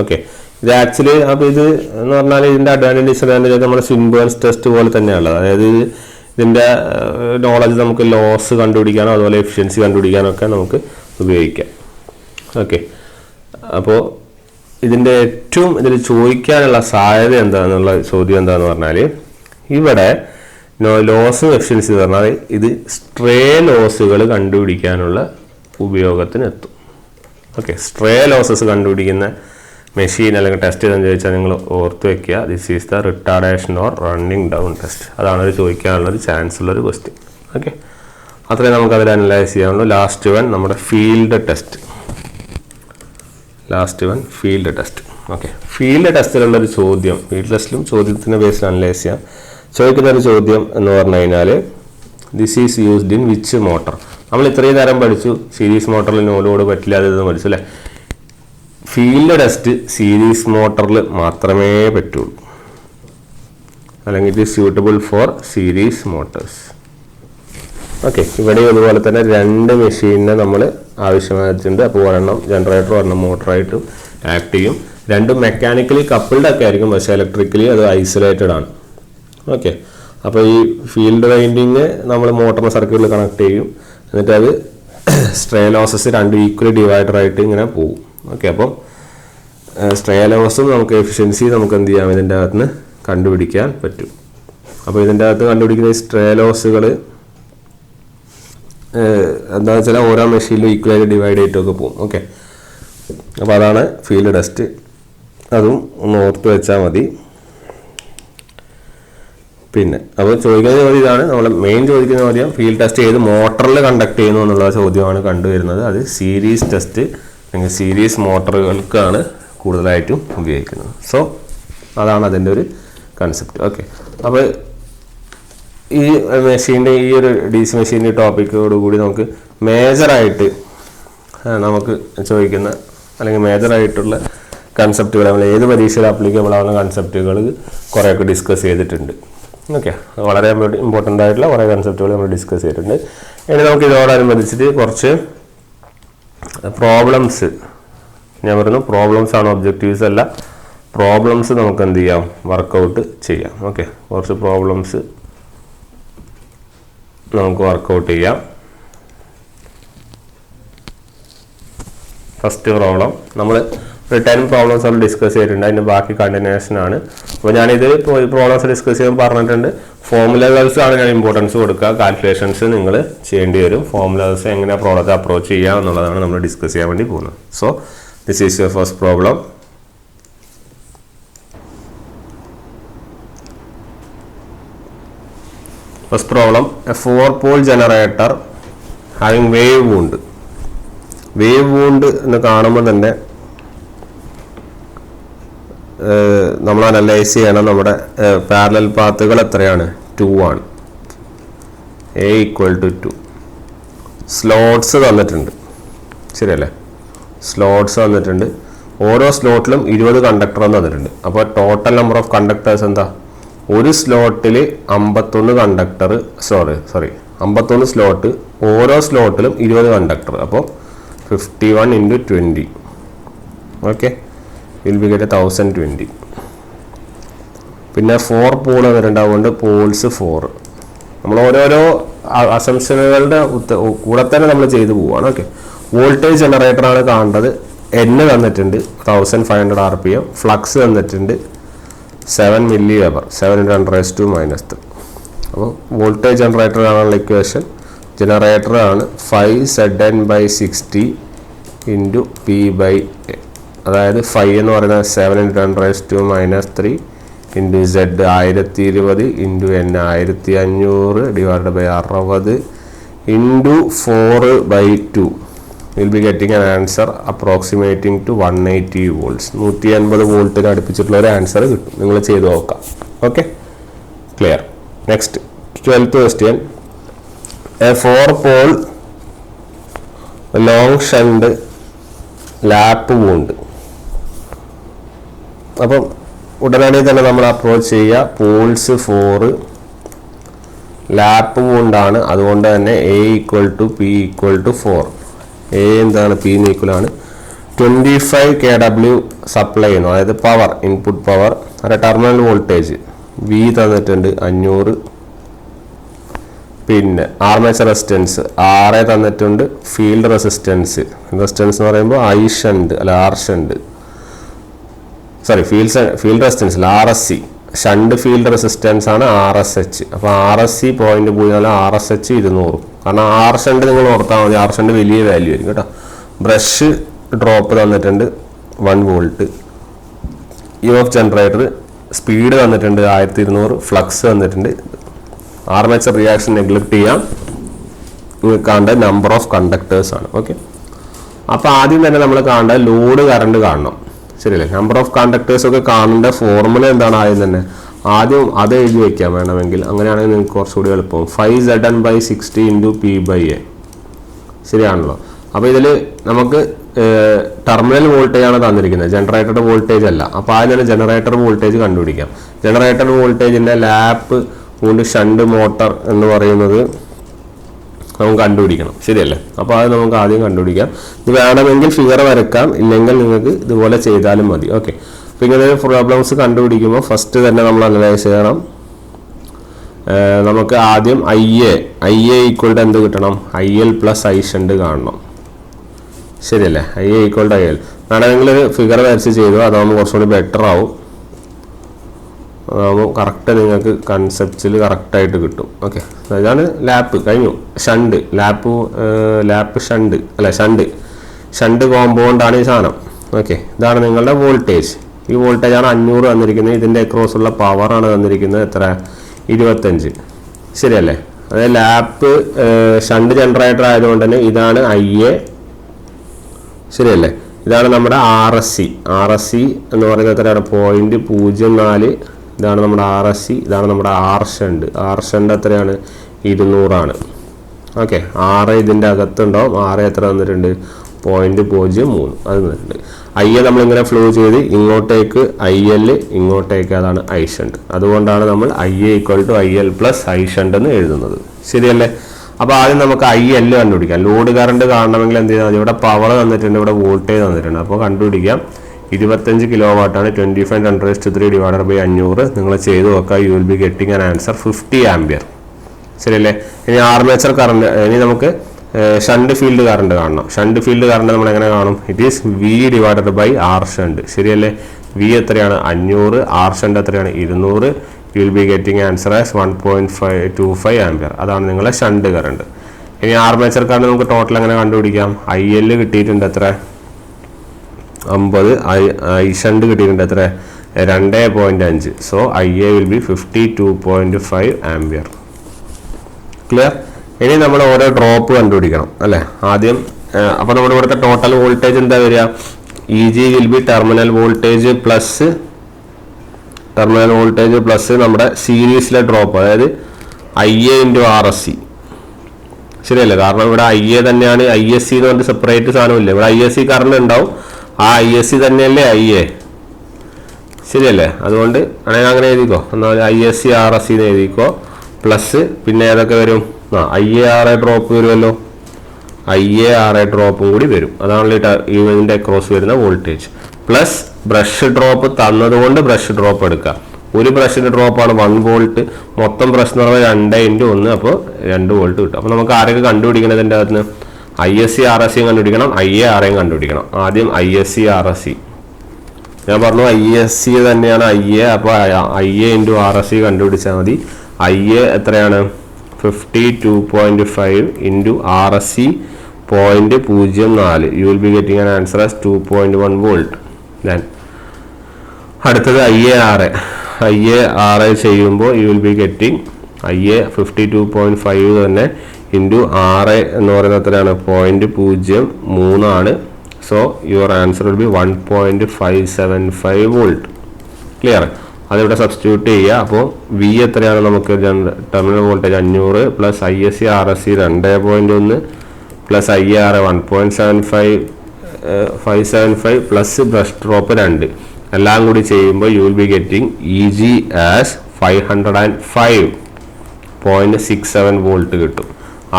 ഓക്കെ, ഇത് ആക്ച്വലി അപ്പോൾ ഇത് എന്ന് പറഞ്ഞാൽ ഇതിൻ്റെ ഡിസഡ്വാൻറ്റേജ് നമ്മുടെ സ്വിംബേൺസ് ടെസ്റ്റ് പോലെ തന്നെയാണുള്ളത്. അതായത് ഇതിൻ്റെ നോളജ് നമുക്ക് ലോസ് കണ്ടുപിടിക്കാനോ അതുപോലെ എഫിഷ്യൻസി കണ്ടുപിടിക്കാനോ ഒക്കെ നമുക്ക് ഉപയോഗിക്കാം. ഓക്കെ, അപ്പോൾ ഇതിൻ്റെ ഏറ്റവും ഇതിൽ ചോദിക്കാനുള്ള സാധ്യത എന്താണെന്നുള്ള ചോദ്യം എന്താണെന്ന് പറഞ്ഞാൽ, ഇവിടെ ലോസും എഫിഷ്യൻസി എന്ന് പറഞ്ഞാൽ ഇത് സ്ട്രേ ലോസുകൾ കണ്ടുപിടിക്കാനുള്ള ഉപയോഗത്തിനെത്തും. ഓക്കെ, സ്ട്രേ ലോസസ് കണ്ടുപിടിക്കുന്ന മെഷീൻ അല്ലെങ്കിൽ ടെസ്റ്റ് ചെയ്തെന്ന് ചോദിച്ചാൽ നിങ്ങൾ ഓർത്ത് വെക്കുക, this is the retardation or running down test. അതാണ് ഒരു ചോദിക്കാനുള്ളൊരു ചാൻസ് ഉള്ളൊരു ക്വസ്റ്റ്യൻ. ഓക്കെ, അത്രയും നമുക്കതിൽ അനലൈസ് ചെയ്യാനുള്ളൂ. ലാസ്റ്റ് വൺ നമ്മുടെ ഫീൽഡ് ടെസ്റ്റ്. ഓക്കെ, ഫീൽഡ് ടെസ്റ്റിലുള്ളൊരു ചോദ്യം, ഫീൽഡ് ടെസ്റ്റിലും ചോദ്യത്തിൻ്റെ ബേസിൽ അനലൈസ് ചെയ്യാം. ചോദിക്കുന്നൊരു ചോദ്യം എന്ന് പറഞ്ഞു കഴിഞ്ഞാൽ this is used in which motor. നമ്മൾ ഇത്രയും നേരം പഠിച്ചു സീരീസ് മോട്ടറിൽ നോ ലോഡ് പറ്റില്ല അതെന്ന് പഠിച്ചു അല്ലേ. ഫീൽഡ് ടെസ്റ്റ് സീരീസ് മോട്ടറിൽ മാത്രമേ പറ്റുള്ളൂ, അല്ലെങ്കിൽ it is suitable for series motors. Okay, ഇവിടെ അതുപോലെ തന്നെ 2 മെഷീനിനെ നമ്മൾ ആവശ്യമായിട്ടുണ്ട്. അപ്പോൾ ഒരെണ്ണം ജനറേറ്റർ ഒരെണ്ണം മോട്ടറായിട്ടും ആക്ട് ചെയ്യും. രണ്ടും മെക്കാനിക്കലി കപ്പിൾഡ് ഒക്കെ ആയിരിക്കും, പക്ഷേ ഇലക്ട്രിക്കലി അത് ഐസൊലേറ്റഡ് ആണ്. ഓക്കെ, അപ്പോൾ ഈ ഫീൽഡ് വൈൻഡിങ് നമ്മൾ മോട്ടറിന് സർക്യൂട്ടിൽ കണക്ട് ചെയ്യും, എന്നിട്ട് അത് സ്ട്രേ ലോസസ് 2 ഈക്വലി ഡിവൈഡറായിട്ട് ഇങ്ങനെ പോകും. ഓക്കെ, അപ്പം സ്ട്രേ ലോസും നമുക്ക് എഫിഷ്യൻസി നമുക്ക് എന്ത് ചെയ്യാം ഇതിൻ്റെ അകത്ത് നിന്ന് കണ്ടുപിടിക്കാൻ പറ്റും. അപ്പോൾ ഇതിൻ്റെ അകത്ത് കണ്ടുപിടിക്കുന്ന ഈ സ്ട്രേ ലോസുകൾ എന്താണെന്ന് വെച്ചാൽ ഓരോ മെഷീനിലും ഈക്വലായിട്ട് ഡിവൈഡ് ചെയ്തിട്ടൊക്കെ പോകും. ഓക്കെ, അപ്പോൾ അതാണ് ഫീൽഡ് ടെസ്റ്റ്. അതും ഒന്ന് ഓർത്ത് വെച്ചാൽ മതി. പിന്നെ അപ്പോൾ ചോദിക്കുന്ന ചോദ്യം ഇതാണ്, നമ്മൾ മെയിൻ ചോദിക്കുന്ന ചോദ്യം ഫീൽഡ് ടെസ്റ്റ് ഏത് മോട്ടറിൽ കണ്ടക്ട് ചെയ്യുന്നു എന്നുള്ള ചോദ്യമാണ് കണ്ടുവരുന്നത്. അത് സീരീസ് ടെസ്റ്റ് അല്ലെങ്കിൽ സീരീസ് മോട്ടറുകൾക്കാണ് കൂടുതലായിട്ടും ഉപയോഗിക്കുന്നത്. സോ അതാണ് അതിൻ്റെ ഒരു കൺസെപ്റ്റ്. ഓക്കെ, അപ്പോൾ ഈ മെഷീൻ്റെ ഈ ഒരു DC മെഷീൻ്റെ ടോപ്പിക്കോടുകൂടി നമുക്ക് മേജറായിട്ട് നമുക്ക് ചോദിക്കുന്ന അല്ലെങ്കിൽ മേജറായിട്ടുള്ള കൺസെപ്റ്റുകൾ നമ്മൾ ഏത് പരീക്ഷയിൽ അപ്ലിക്കബിൾ ആവുന്ന കൺസെപ്റ്റുകൾ കുറേയൊക്കെ ഡിസ്കസ് ചെയ്തിട്ടുണ്ട്. ഓക്കെ, വളരെ ഇമ്പോർട്ടൻ്റ് ആയിട്ടുള്ള കുറേ കൺസെപ്റ്റുകൾ നമ്മൾ ഡിസ്കസ് ചെയ്തിട്ടുണ്ട്. ഇനി നമുക്ക് ഇതോടനുബന്ധിച്ചിട്ട് കുറച്ച് പ്രോബ്ലംസ്, ഞാൻ പറയുന്നു പ്രോബ്ലംസ് ആണ്, ഒബ്ജക്റ്റീവ്സ് അല്ല, പ്രോബ്ലംസ് നമുക്ക് എന്ത് ചെയ്യാം വർക്കൗട്ട് ചെയ്യാം. ഓക്കെ, കുറച്ച് പ്രോബ്ലംസ് നമുക്ക് വർക്കൗട്ട് ചെയ്യാം. ഫസ്റ്റ് പ്രോബ്ലം നമ്മൾ ഒരു 10 പ്രോബ്ലംസ് നമ്മൾ ഡിസ്കസ് ചെയ്തിട്ടുണ്ട്, അതിൻ്റെ ബാക്കി കണ്ടിന്യൂഷൻ ആണ്. അപ്പോൾ ഞാനിത് പ്രോബ്ലംസ് ഡിസ്കസ് ചെയ്യാൻ പറഞ്ഞിട്ടുണ്ട്. ഫോർമുലകൾസ് ആണ് ഞാൻ ഇമ്പോർട്ടൻസ് കൊടുക്കുക, കാൽക്കുലേഷൻസ് നിങ്ങൾ ചെയ്യേണ്ടി വരും. ഫോർമുലകൾസ് എങ്ങനെ പ്രോബ്ലത്തെ അപ്രോച്ച് ചെയ്യുക എന്നുള്ളതാണ് നമ്മൾ ഡിസ്കസ് ചെയ്യാൻ വേണ്ടി പോകുന്നത്. So this is your first problem. First problem, a 4-pole generator having wave wound. Wave wound എന്ന് കാണുമ്പോൾ തന്നെ നമ്മൾ അനലൈസ് ചെയ്യണം നമ്മുടെ പാരലൽ പാത്തുകൾ എത്രയാണ്, 2 ആണ്. A = 2. സ്ലോട്ട്സ് തന്നിട്ടുണ്ട്, ശരിയല്ലേ? സ്ലോട്ട്സ് തന്നിട്ടുണ്ട്, ഓരോ സ്ലോട്ടിലും 20 കണ്ടക്ടർ തന്നിട്ടുണ്ട്. അപ്പോൾ ടോട്ടൽ നമ്പർ ഓഫ് കണ്ടക്ടേഴ്സ് എന്താ, ഒരു സ്ലോട്ടിൽ 51 കണ്ടക്ടർ, 51 സ്ലോട്ട്, ഓരോ സ്ലോട്ടിലും 20 കണ്ടക്ടർ. അപ്പോൾ 51 × 20. Okay, will be get 1020. പിന്നെ 4 പോൾ വരേണ്ടതുകൊണ്ട് പോൾസ് 4. നമ്മൾ ഓരോരോ അസംഷനുകളുടെ കൂടെ തന്നെ നമ്മൾ ചെയ്തു പോവുകയാണ്. ഓക്കെ, വോൾട്ടേജ് ജനറേറ്ററാണ് കാണേണ്ടത്. N തന്നിട്ടുണ്ട് 1500 RPM, ഫ്ലക്സ് തന്നിട്ടുണ്ട് 7 milliweber, 7 × 10⁻⁻3. അപ്പോൾ വോൾട്ടേജ് ജനറേറ്റർ ആണുള്ള ഇക്വേഷൻ. ജനറേറ്റർ ആണ് 5Zn/60 × P/A. അതായത് 5 എന്ന് പറയുന്നത് 7 × 10⁻⁻3 × Z 1020 × N 1500 /60 × 4/2. We'll be getting an answer approximating to 180 volts. 180 വോൾട്ടിന് അടുപ്പിച്ചിട്ടുള്ള ഒരു ആൻസർ കിട്ടും. നിങ്ങൾ ചെയ്ത് നോക്കാം. Okay, clear. Next 12th question. A 4-pole long shunt lap wound. അപ്പം ഉടനടി തന്നെ നമ്മൾ അപ്രോച്ച് ചെയ്യുക. പോൾസ് 4, ലാപ്പ് wound ആണ്, അതുകൊണ്ട് തന്നെ A = P = 4. A എന്താണ്, P ഈക്വലാണ് 25 kW സപ്ലൈ ചെയ്യുന്നു, അതായത് പവർ, ഇൻപുട്ട് പവർ. അതിൻ്റെ ടെർമിനൽ വോൾട്ടേജ് V തന്നിട്ടുണ്ട് 500. പിന്നെ ആർമേച്ചർ റെസിസ്റ്റൻസ് RA തന്നിട്ടുണ്ട്. ഫീൽഡ് റെസിസ്റ്റൻസ് എന്ന് പറയുമ്പോൾ I ഷണ്ട് അല്ല R shunt, field resistance RSC, shunt field resistance ആണ് RSH. അപ്പോൾ RSC പോയിന്റ് പോയി RSH 200. കാരണം R ഷണ്ട് നിങ്ങൾ ഓർത്താൽ മതി, R ഷണ്ട് വലിയ വാല്യൂ ആയിരിക്കും കേട്ടോ. ബ്രഷ് ഡ്രോപ്പ് തന്നിട്ടുണ്ട് 1 വോൾട്ട്. EMF ജനറേറ്റർ സ്പീഡ് തന്നിട്ടുണ്ട് 1200, ഫ്ലക്സ് തന്നിട്ടുണ്ട്. ആർമേച്ചർ റിയാക്ഷൻ നെഗ്ലക്ട് ചെയ്യാം, കാണേണ്ട നമ്പർ ഓഫ് കണ്ടക്ടേഴ്സ് ആണ്. ഓക്കെ, അപ്പോൾ ആദ്യം തന്നെ നമ്മൾ കാണേണ്ട ലോഡ് കറണ്ട് കാണണം, ശരിയല്ലേ? നമ്പർ ഓഫ് കണ്ടക്ടേഴ്സ് ഒക്കെ കാണേണ്ട ഫോർമുല എന്താണ്? ആദ്യം തന്നെ ആദ്യം അത് എഴുതി വയ്ക്കാം വേണമെങ്കിൽ, അങ്ങനെയാണെങ്കിൽ നിങ്ങൾക്ക് കുറച്ചുകൂടി എളുപ്പം. 5Zn/60 × P/A. ശരിയാണല്ലോ. അപ്പോൾ ഇതിൽ നമുക്ക് ടെർമിനൽ വോൾട്ടേജ് ആണ് തന്നിരിക്കുന്നത്, ജനറേറ്ററുടെ വോൾട്ടേജ് അല്ല. അപ്പോൾ ആദ്യം ജനറേറ്റർ വോൾട്ടേജ് കണ്ടുപിടിക്കാം. ജനറേറ്റർ വോൾട്ടേജിൻ്റെ ലാപ്പ് കൊണ്ട് ഷണ്ട് മോട്ടർ എന്ന് പറയുന്നത് നമുക്ക് കണ്ടുപിടിക്കണം. ശരിയല്ലേ? അപ്പോൾ അത് നമുക്ക് ആദ്യം കണ്ടുപിടിക്കാം. ഇത് വേണമെങ്കിൽ ഫിഗർ വരക്കാം, ഇല്ലെങ്കിൽ നിങ്ങൾക്ക് ഇതുപോലെ ചെയ്താലും മതി. ഓക്കെ. അപ്പോൾ ഇങ്ങനെ പ്രോബ്ലംസ് കണ്ടുപിടിക്കുമ്പോൾ ഫസ്റ്റ് തന്നെ നമ്മൾ അനലൈസ് ചെയ്യണം. നമുക്ക് ആദ്യം IA ഈക്വൽ ടു എന്ത് കിട്ടണം? IL + I ഷണ്ട് കാണണം. ശരിയല്ലേ? IA ഈക്വൽ ടു IL വേണമെങ്കിൽ ഒരു ഫിഗർ വരച്ച് ചെയ്തു, അതാകുമ്പോൾ കുറച്ചുകൂടി ബെറ്റർ ആവും. അതാകുമ്പോൾ കറക്റ്റ് നിങ്ങൾക്ക് കൺസെപ്റ്റിൽ കറക്റ്റായിട്ട് കിട്ടും. ഓക്കെ. ഇതാണ് ലാപ്പ്. കഴിഞ്ഞു. ഷണ്ട് ലാപ്പ് ഷണ്ട് അല്ല ഷണ്ട് കോമ്പൗണ്ടാണ് ഈ സാധനം. ഓക്കെ. ഇതാണ് നിങ്ങളുടെ വോൾട്ടേജ്. ഈ വോൾട്ടേജാണ് 500 തന്നിരിക്കുന്നത്. ഇതിൻ്റെ അക്രോസ് ഉള്ള പവറാണ് തന്നിരിക്കുന്നത് എത്ര? 25. ശരിയല്ലേ? അതായത് ലാപ്പ് ഷണ്ട് ജനറേറ്റർ ആയതുകൊണ്ട് തന്നെ ഇതാണ് IA. ശരിയല്ലേ? ഇതാണ് നമ്മുടെ RSC എന്ന് പറയുന്നത് എത്രയാണ്? 0.04. ഇതാണ് നമ്മുടെ RSC. ഇതാണ് നമ്മുടെ R ഷണ്ട് എത്രയാണ്? 200 ഓക്കെ. 6 ഇതിൻ്റെ അകത്തുണ്ടാവും. 6 എത്ര തന്നിട്ടുണ്ട്? 0.03 അത് തന്നിട്ടുണ്ട്. IA നമ്മളിങ്ങനെ ഫ്ലോ ചെയ്ത് ഇങ്ങോട്ടേക്ക് IL, ഇങ്ങോട്ടേക്ക് അതാണ് I ഷണ്ട്. അതുകൊണ്ടാണ് നമ്മൾ IA = IL + I ഷണ്ട് എന്ന് എഴുതുന്നത്. ശരിയല്ലേ? അപ്പോൾ ആദ്യം നമുക്ക് IL കണ്ടുപിടിക്കാം. ലോഡ് കറണ്ട് കാണണമെങ്കിൽ എന്ത് ചെയ്താൽ മതി? ഇവിടെ പവർ തന്നിട്ടുണ്ട്, ഇവിടെ വോൾട്ടേജ് തന്നിട്ടുണ്ട്. അപ്പോൾ കണ്ടുപിടിക്കാം. 25 kW 25 × 10³ നിങ്ങൾ ചെയ്ത് നോക്കുക. You will be getting an answer 50 ampere. ശരിയല്ലേ? ഇനി ആർമേച്ചർ കറണ്ട്, ഇനി നമുക്ക് ഷണ്ട് ഫീൽഡ് കറണ്ട് കാണണം. ഷണ്ട് ഫീൽഡ് കറണ്ട് നമ്മൾ എങ്ങനെ കാണും? It is V/R shunt. ശരിയല്ലേ? V എത്രയാണ്? 500. R ഷണ്ട് എത്രയാണ്? 200. U will be getting answer as 1.25 ampere. അതാണ് നിങ്ങളുടെ ഷണ്ട് കറണ്ട്. ഇനി ആർമേച്ചർ കറണ്ട് നമുക്ക് ടോട്ടൽ എങ്ങനെ കണ്ടുപിടിക്കാം? IL കിട്ടിയിട്ടുണ്ട് എത്ര? 50. I ഷണ്ട് കിട്ടിയിട്ടുണ്ട് എത്ര? 2.5. So IA will be 52.5 ampere. Clear? ഇനി നമ്മൾ ഓരോ ഡ്രോപ്പ് കണ്ടുപിടിക്കണം അല്ലേ ആദ്യം. അപ്പോൾ നമ്മുടെ ഇവിടുത്തെ ടോട്ടൽ വോൾട്ടേജ് എന്താ വരിക? EG will be terminal voltage plus നമ്മുടെ സീരീസിലെ ഡ്രോപ്പ്, അതായത് IA × RSC. ശരിയല്ലേ? കാരണം ഇവിടെ IA തന്നെയാണ്. ISC എന്ന് പറഞ്ഞിട്ട് സെപ്പറേറ്റ് സാധനമില്ല. ഇവിടെ ISC കറണ്ട് ഉണ്ടാവും. ആ ISC തന്നെയല്ലേ IA. ശരിയല്ലേ? അതുകൊണ്ട് അങ്ങനെ എഴുതിക്കോ. എന്നാൽ ISC RSC എന്ന് എഴുതിക്കോ. പ്ലസ് പിന്നെ ഏതൊക്കെ വരും? IA/RA ഡ്രോപ്പ് വരുമല്ലോ. IA/RA ഡ്രോപ്പും കൂടി വരും. അതാണല്ലോ ഇതിൻ്റെ അക്രോസ് വരുന്ന വോൾട്ടേജ്. പ്ലസ് ബ്രഷ് ഡ്രോപ്പ് തന്നതുകൊണ്ട് ബ്രഷ് ഡ്രോപ്പ് എടുക്കുക. ഒരു ബ്രഷിൻ്റെ ഡ്രോപ്പാണ് 1 വോൾട്ട്. മൊത്തം ബ്രഷ് എന്ന് പറഞ്ഞാൽ 2 × 1, അപ്പോൾ 2 വോൾട്ട് കിട്ടും. അപ്പോൾ നമുക്ക് ആരൊക്കെ കണ്ടുപിടിക്കണതിൻ്റെ അകത്ത് നിന്ന്? ISC RSC കണ്ടുപിടിക്കണം, IA/RA കണ്ടുപിടിക്കണം. ആദ്യം ISC RSC. ഞാൻ പറഞ്ഞു ISC തന്നെയാണ് IA. അപ്പോൾ IA × RSC കണ്ടുപിടിച്ചാൽ മതി. IA എത്രയാണ്? 52.5 × RSC 0.04. U will be getting an answer as 2.1 volt. Then അടുത്തത് IA/RA ചെയ്യുമ്പോൾ U will be getting IA 52.5 തന്നെ × RA എന്ന് പറയുന്നത് എത്രയാണ്? 0.03. So your answer will be 1.575 volt. Clear? അതിവിടെ സബ്സ്റ്റിറ്റ്യൂട്ട് ചെയ്യുക. അപ്പോൾ V എത്രയാണ്? നമുക്ക് terminal voltage 500 plus ISC RSC 2.1 plus IA/RA 1.75 plus brush drop 2 എല്ലാം കൂടി ചെയ്യുമ്പോൾ U will be getting EG as 505.67 volt കിട്ടും.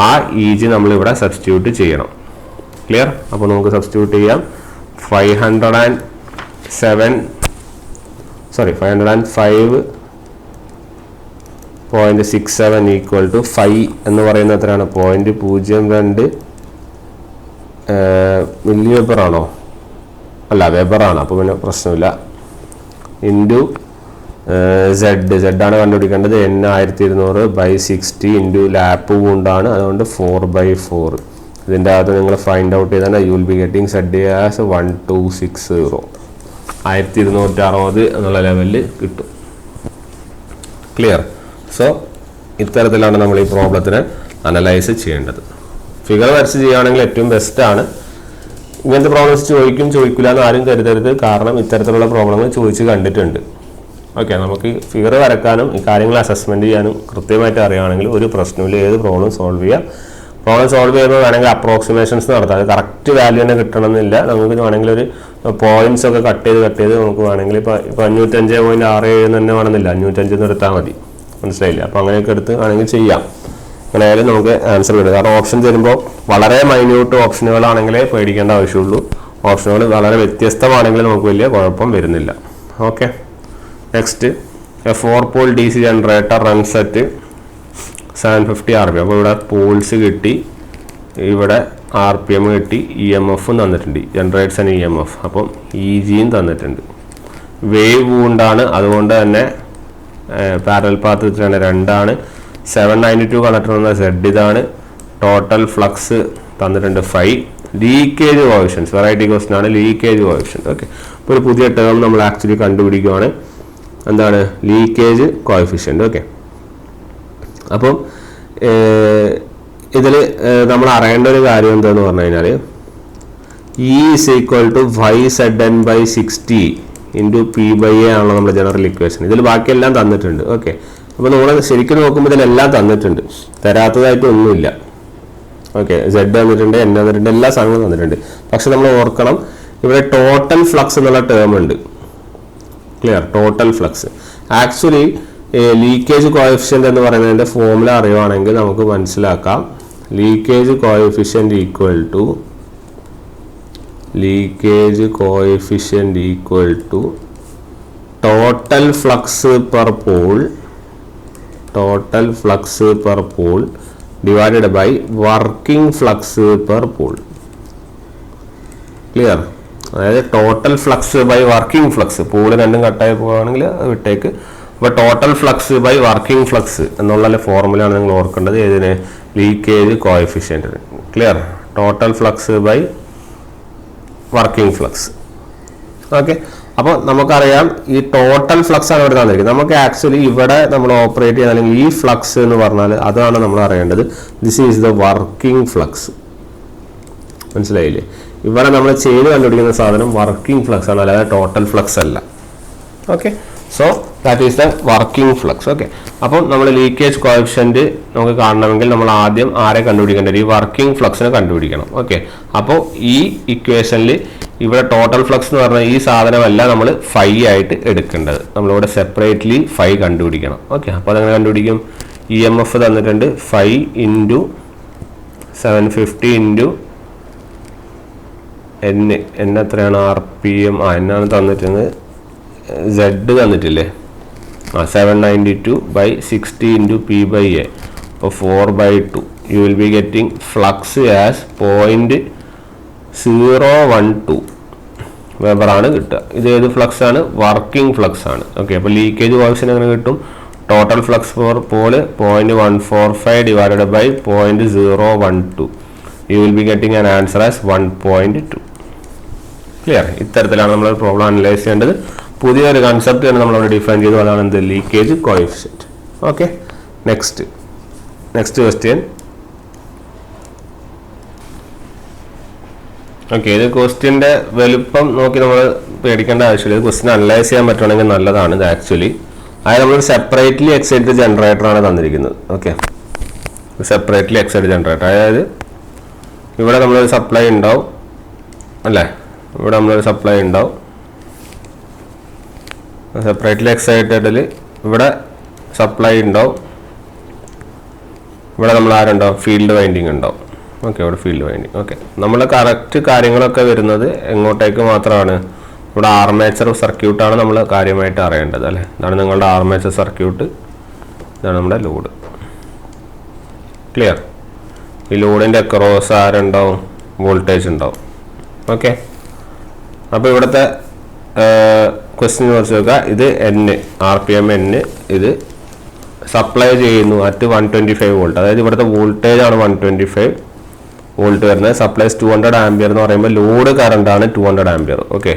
ആ EG നമ്മളിവിടെ സബ്സ്റ്റിറ്റ്യൂട്ട് ചെയ്യണം. ക്ലിയർ? അപ്പോൾ നമുക്ക് സബ്സ്റ്റിറ്റ്യൂട്ട് ചെയ്യാം. 505.67 ഈക്വൽ ടു 5 എന്ന് പറയുന്നത് എത്രയാണ്? 0.02 മില്ലി വെബർ ആണോ? അല്ല, വെബറാണ്. അപ്പോൾ പിന്നെ പ്രശ്നമില്ല. ഇൻറ്റു Z ആണ് കണ്ടുപിടിക്കേണ്ടത്. N 1200/60 ഇൻറ്റു ലാപ്പ് കൊണ്ടാണ്, അതുകൊണ്ട് 4/4. ഇതിൻ്റെ അകത്ത് നിങ്ങൾ ഫൈൻഡ് ഔട്ട് ചെയ്താൽ U will be getting Z as 1260. 1260 എന്നുള്ള ലെവലിൽ കിട്ടും. ക്ലിയർ? സോ ഇത്തരത്തിലാണ് നമ്മൾ ഈ പ്രോബ്ലത്തിനെ അനലൈസ് ചെയ്യേണ്ടത്. ഫിഗർ വരച്ച് ചെയ്യുകയാണെങ്കിൽ ഏറ്റവും ബെസ്റ്റാണ്. ഇങ്ങനത്തെ പ്രോബ്ലംസ് ചോദിക്കില്ല എന്ന് ആരും കരുതരുത്. കാരണം ഇത്തരത്തിലുള്ള പ്രോബ്ലങ്ങൾ ചോദിച്ച് കണ്ടിട്ടുണ്ട്. ഓക്കെ, നമുക്ക് ഫിഗർ വരക്കാനും ഈ കാര്യങ്ങൾ അസസ്മെൻറ്റ് ചെയ്യാനും കൃത്യമായിട്ട് അറിയുകയാണെങ്കിൽ ഒരു പ്രശ്നമില്ല, ഏത് പ്രോബ്ലം സോൾവ് ചെയ്യാം. പ്രോബ്ലം സോൾവ് ചെയ്യുമ്പോൾ വേണമെങ്കിൽ അപ്രോക്സിമേഷൻസ് നടത്താം. അത് കറക്റ്റ് വാല്യൂ തന്നെ കിട്ടണമെന്നില്ല. നമുക്ക് വേണമെങ്കിൽ ഒരു പോയിന്റ്സ് ഒക്കെ കട്ട് ചെയ്ത് നമുക്ക് വേണമെങ്കിൽ ഇപ്പോൾ 55.67 തന്നെ വേണമെന്നില്ല, 55 എടുത്താൽ മതി. മനസ്സിലായില്ല? അപ്പോൾ അങ്ങനെയൊക്കെ എടുത്ത് വേണമെങ്കിൽ ചെയ്യാം. അങ്ങനെ ആയാലും നമുക്ക് ആൻസർ കിട്ടും. കാരണം ഓപ്ഷൻ തരുമ്പോൾ വളരെ മൈന്യൂട്ട് ഓപ്ഷനുകളാണെങ്കിലേ പേടിക്കേണ്ട ആവശ്യമുള്ളൂ. ഓപ്ഷനുകൾ വളരെ വ്യത്യസ്തമാണെങ്കിൽ നമുക്ക് വലിയ കുഴപ്പം വരുന്നില്ല. Okay, next A 4 pole DC generator runs at 750 RPM. അപ്പോൾ ഇവിടെ പോൾസ് കിട്ടി, ഇവിടെ RPM കിട്ടി, EMF തന്നിട്ടുണ്ട്, ജനറേറ്റ്സ് ആൻഡ് EMF. അപ്പം EGയും തന്നിട്ടുണ്ട്. വേവ് വൂണ്ടാണ്, അതുകൊണ്ട് തന്നെ പാരലൽ പാത്ത് 2 792 കണക്ടർ എന്ന Z ഇതാണ്. ടോട്ടൽ ഫ്ലക്സ് തന്നിട്ടുണ്ട് 5. ലീക്കേജ് കോഎഫിഷ്യൻസ്, വെറൈറ്റി ക്വസ്റ്റൻ ആണ്, ലീക്കേജ് കോഎഫിഷ്യൻറ്റ്. ഓക്കെ, ഇപ്പോൾ ഒരു പുതിയ ടേം നമ്മൾ ആക്ച്വലി കണ്ടുപിടിക്കുകയാണ്. എന്താണ് ലീക്കേജ് കോഎഫിഷ്യൻറ്റ്? ഓക്കെ, അപ്പം ഇതിൽ നമ്മൾ അറിയേണ്ട ഒരു കാര്യം എന്താണെന്ന് പറഞ്ഞു കഴിഞ്ഞാൽ E = 5Zn/60 × P/A ആണല്ലോ നമ്മുടെ ജനറൽ ഇക്വേഷൻ. ഇതിൽ ബാക്കിയെല്ലാം തന്നിട്ടുണ്ട്. ഓക്കെ, അപ്പോൾ നമ്മൾ ശരിക്കും നോക്കുമ്പോൾ ഇതിലെല്ലാം തന്നിട്ടുണ്ട്, തരാത്തതായിട്ടൊന്നുമില്ല. ഓക്കെ, Z തന്നിട്ടുണ്ട്, N തന്നിട്ടുണ്ട്, എല്ലാ സാധനങ്ങളും തന്നിട്ടുണ്ട്. പക്ഷെ നമ്മൾ ഓർക്കണം, ഇവിടെ ടോട്ടൽ ഫ്ലക്സ് എന്നുള്ള ടേം ഉണ്ട്. Clear? Total flux actually leakage coefficient എന്ന് പറയുന്നതിൻ്റെ ഫോർമുല അറിയുവാണെങ്കിൽ നമുക്ക് മനസ്സിലാക്കാം. Leakage coefficient equal to total flux per pole divided by working flux per pole. Clear? അതായത് total flux by working flux, pole രണ്ടും കട്ടായി പോവുകയാണെങ്കിൽ വിട്ടേക്ക്. അപ്പോൾ total flux by working flux എന്നുള്ള ഫോർമുലയാണ് നിങ്ങൾ ഓർക്കേണ്ടത്. ഏതിന്? ലീക്കേജ് കോഎഫിഷ്യൻറ്റിന്. Clear? Total flux by working flux. Okay, അപ്പോൾ നമുക്കറിയാം ഈ ടോട്ടൽ ഫ്ലക്സ് ആണ് ഇവിടെ തന്നിരിക്കുന്നത്. നമുക്ക് ആക്ച്വലി ഇവിടെ നമ്മൾ ഓപ്പറേറ്റ് ചെയ്യുന്ന അല്ലെങ്കിൽ ഈ ഫ്ലക്സ് എന്ന് പറഞ്ഞാൽ അതാണ് നമ്മൾ അറിയേണ്ടത്. This is the working flux. മനസ്സിലായില്ലേ? ഇവിടെ നമ്മൾ ചെയ്ത് കണ്ടുപിടിക്കുന്ന സാധനം വർക്കിംഗ് ഫ്ലക്സ് ആണ്, അല്ലാതെ ടോട്ടൽ ഫ്ലക്സ് അല്ല. Okay, so that is the working flux. Okay, അപ്പം നമ്മൾ ലീക്കേജ് കോഎഫിഷ്യൻറ്റ് നമുക്ക് കാണണമെങ്കിൽ നമ്മൾ ആദ്യം ആരെ കണ്ടുപിടിക്കേണ്ടത്? ഈ വർക്കിംഗ് ഫ്ലക്സിനെ കണ്ടുപിടിക്കണം. ഓക്കെ, അപ്പോൾ ഈ ഇക്വേഷനിൽ ഇവിടെ ടോട്ടൽ ഫ്ലക്സ് എന്ന് പറഞ്ഞാൽ ഈ സാധനമല്ല നമ്മൾ 5 ആയിട്ട് എടുക്കേണ്ടത്. നമ്മളിവിടെ സെപ്പറേറ്റ്ലി 5 കണ്ടുപിടിക്കണം. ഓക്കെ, അപ്പോൾ അതെങ്ങനെ കണ്ടുപിടിക്കും? EMF തന്നിട്ടുണ്ട് 5 × 750 × N എത്രയാണ്? RPM. എന്നാണ് തന്നിട്ടുണ്ട്, Z തന്നിട്ടില്ലേ? 792/60 × P/A. അപ്പോൾ 4/2. You will be getting flux as 0.012 വെബറാണ് കിട്ടുക. ഇത് ഏത് ഫ്ലക്സ് ആണ്? വർക്കിംഗ് ഫ്ലക്സ് ആണ്. ഓക്കെ, അപ്പോൾ ലീക്കേജ് കോഎഫിഷ്യന്റ് എങ്ങനെ കിട്ടും? Total flux four pole 0.145 divided by 0.012. You will be getting an answer as 1.2. Clear? ഇത്തരത്തിലാണ് നമ്മൾ പ്രോബ്ലം അനലൈസ് ചെയ്യേണ്ടത്. പുതിയൊരു കൺസെപ്റ്റ് തന്നെ നമ്മളവിടെ ഡിഫൈൻ ചെയ്തു, അതാണ് എന്ത്? Leakage coefficient. Okay, next question. Okay, ഇത് ക്വസ്റ്റ്യൻ്റെ വലുപ്പം നോക്കി നമ്മൾ പേടിക്കേണ്ട ആവശ്യമില്ല. ഇത് ക്വസ്റ്റ്യൻ അനലൈസ് ചെയ്യാൻ പറ്റുകയാണെങ്കിൽ നല്ലതാണ്. ഇത് ആക്ച്വലി അതായത് നമ്മൾ സെപ്പറേറ്റ്ലി എക്സൈറ്റഡ് ജനറേറ്ററാണ് തന്നിരിക്കുന്നത്. ഓക്കെ, സെപ്പറേറ്റ്ലി എക്സൈറ്റഡ് ജനറേറ്റർ, അതായത് ഇവിടെ നമ്മളൊരു സപ്ലൈ ഉണ്ടാവും അല്ലേ? ഇവിടെ നമ്മളൊരു സപ്ലൈ ഉണ്ടാവും സെപ്പറേറ്റ്ലി എക്സൈറ്റഡിൽ. ഇവിടെ സപ്ലൈ ഉണ്ടാവും, ഇവിടെ നമ്മൾ ആരുണ്ടാവും? ഫീൽഡ് വൈൻഡിങ് ഉണ്ടാവും. ഓക്കെ, ഇവിടെ ഫീൽഡ് വൈൻഡിങ്. ഓക്കെ, നമ്മൾ കറക്റ്റ് കാര്യങ്ങളൊക്കെ വരുന്നത് എങ്ങോട്ടേക്ക് മാത്രമാണ്? ഇവിടെ ആർമേച്ചർ സർക്യൂട്ടാണ് നമ്മൾ കാര്യമായിട്ട് അറിയേണ്ടത് അല്ലേ? ഇതാണ് നിങ്ങളുടെ ആർമേച്ചർ സർക്യൂട്ട്, ഇതാണ് നമ്മുടെ ലോഡ്. ക്ലിയർ? ഈ ലോഡിൻ്റെ അക്രോസ് ആരുണ്ടാവും? വോൾട്ടേജ് ഉണ്ടാവും. ഓക്കെ, അപ്പോൾ ഇവിടുത്തെ ക്വസ്റ്റ്യൻ കുറച്ച് നോക്കുക. ഇത് N, RPM N, ഇത് സപ്ലൈ ചെയ്യുന്നു അറ്റ് 125 വോൾട്ട്. അതായത് ഇവിടുത്തെ വോൾട്ടേജ് ആണ് 125 വോൾട്ട് വരുന്നത്. സപ്ലൈസ് 200 ആംപിയർ എന്ന് പറയുമ്പോൾ ലോഡ് കറണ്ടാണ് 200 ആംപിയർ. ഓക്കെ,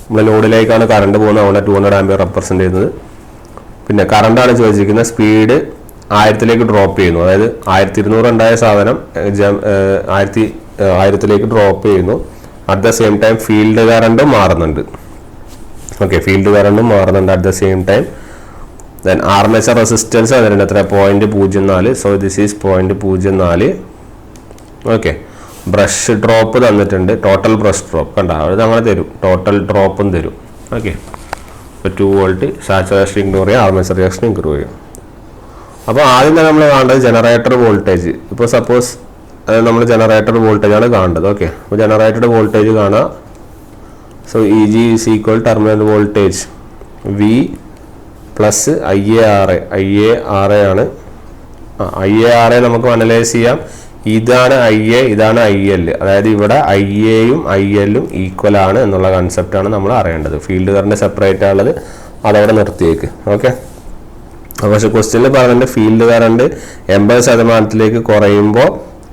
നമ്മുടെ ലോഡിലേക്കാണ് കറണ്ട് പോകുന്നത്, അവിടെ 200 ആംപിയർ റെപ്രസെന്റ് ചെയ്യുന്നത്. പിന്നെ കറണ്ടാണ് ചോദിച്ചിരിക്കുന്നത്. സ്പീഡ് 1000ലേക്ക് ഡ്രോപ്പ് ചെയ്യുന്നു, അതായത് 1200 ഉണ്ടായ സാധനം 1000ലേക്ക് ഡ്രോപ്പ് ചെയ്യുന്നു. At the same time field കറണ്ടും മാറുന്നുണ്ട്. ഓക്കെ, ഫീൽഡ് കറണ്ടും മാറുന്നുണ്ട് at the same time. Then armature resistance അതിൻ്റെ എത്ര 0.04. So this is 0.04. Okay, brush drop തന്നിട്ടുണ്ട്, ടോട്ടൽ ബ്രഷ് ഡ്രോപ്പ് കണ്ട അത് അങ്ങനെ തരും, ടോട്ടൽ ഡ്രോപ്പും തരും. ഓക്കെ, ഇപ്പോൾ 2 വോൾട്ട് സാച്ചുറേഷൻ ഇഗ്നോർ ചെയ്യുക, ആർമേച്ചർ റിയാക്ഷൻ ഇൻക്രീവ് ചെയ്യും. അപ്പോൾ ആദ്യം തന്നെ നമ്മൾ കാണേണ്ടത് ജനറേറ്റർ വോൾട്ടേജ്. ഇപ്പോൾ സപ്പോസ് നമ്മൾ ജനറേറ്റർ വോൾട്ടേജ് ആണ് കാണേണ്ടത്. ഓക്കെ, അപ്പോൾ ജനറേറ്റർ വോൾട്ടേജ് കാണുക. So E G is equal terminal voltage V plus IA RA ആണ്. IA RA നമുക്ക് അനലൈസ് ചെയ്യാം. ഇതാണ് IA, ഇതാണ് IL. അതായത് ഇവിടെ IAയും ILും ഈക്വൽ ആണ് എന്നുള്ള കൺസെപ്റ്റാണ് നമ്മൾ അറിയേണ്ടത്. ഫീൽഡ് കറണ്ട് സെപ്പറേറ്റ് ആണുള്ളത്, അതവിടെ നിർത്തിയേക്ക്. ഓക്കെ, പക്ഷെ ക്വസ്റ്റ്യനിൽ പറഞ്ഞിട്ട് ഫീൽഡ് കറണ്ട് 80% കുറയുമ്പോൾ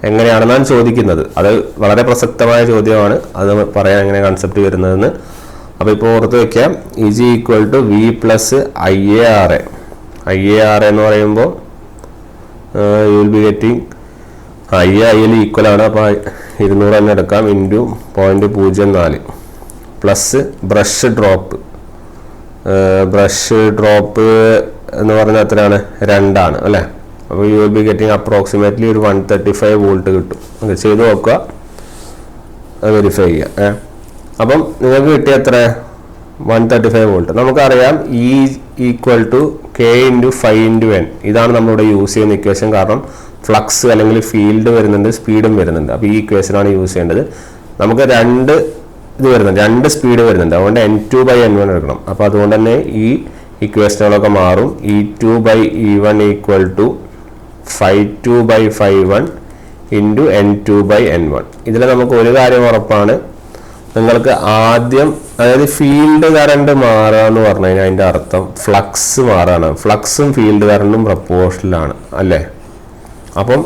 എങ്ങനെയാണെന്നാണ് ചോദിക്കുന്നത്. അത് വളരെ പ്രസക്തമായ ചോദ്യമാണ്, അത് പറയാൻ എങ്ങനെ കൺസെപ്റ്റ് വരുന്നതെന്ന്. അപ്പോൾ ഇപ്പോൾ ഓർത്ത് വയ്ക്കാം, E G equal to V plus IA RA എന്ന് പറയുമ്പോൾ you will be getting IL equal ആണ്. അപ്പോൾ 200 തന്നെ എടുക്കാം ഇൻറ്റു 0.04 പ്ലസ് ബ്രഷ് ഡ്രോപ്പ് എന്ന് പറഞ്ഞാൽ എത്രയാണ്? 2 ആണ് അല്ലേ. അപ്പോൾ you will be getting approximately ഒരു 135 വോൾട്ട് കിട്ടും. ഓക്കെ, ചെയ്ത് നോക്കുക, വെരിഫൈ ചെയ്യുക. അപ്പം നിങ്ങൾക്ക് കിട്ടിയ എത്ര? 135 വോൾട്ട്. നമുക്കറിയാം E equal to K into 5 × n. ഇതാണ് നമ്മളിവിടെ യൂസ് ചെയ്യുന്ന ഇക്വേഷൻ. കാരണം ഫ്ലക്സ് അല്ലെങ്കിൽ ഫീൽഡ് വരുന്നുണ്ട്, സ്പീഡും വരുന്നുണ്ട്. അപ്പോൾ ഈ ഇക്വേഷനാണ് യൂസ് ചെയ്യേണ്ടത്. നമുക്ക് 2 ഇത് വരുന്നുണ്ട്, 2 സ്പീഡ് വരുന്നുണ്ട്. അതുകൊണ്ട് N2/N1 എടുക്കണം. അപ്പോൾ അതുകൊണ്ട് തന്നെ ഈ ഇക്വേഷനുകളൊക്കെ മാറും. E2/E1 equal to 5/2/1 into N2/N1. ഇതിൽ നമുക്ക് ഒരു കാര്യം ഉറപ്പാണ്, നിങ്ങൾക്ക് ആദ്യം അതായത് ഫീൽഡ് കറണ്ട് മാറുക എന്ന് പറഞ്ഞു കഴിഞ്ഞാൽ അതിൻ്റെ അർത്ഥം ഫ്ലക്സ് മാറുകയാണ്. ഫ്ലക്സും ഫീൽഡ് കറണ്ടും പ്രപ്പോർഷനിലാണ് അല്ലേ. അപ്പം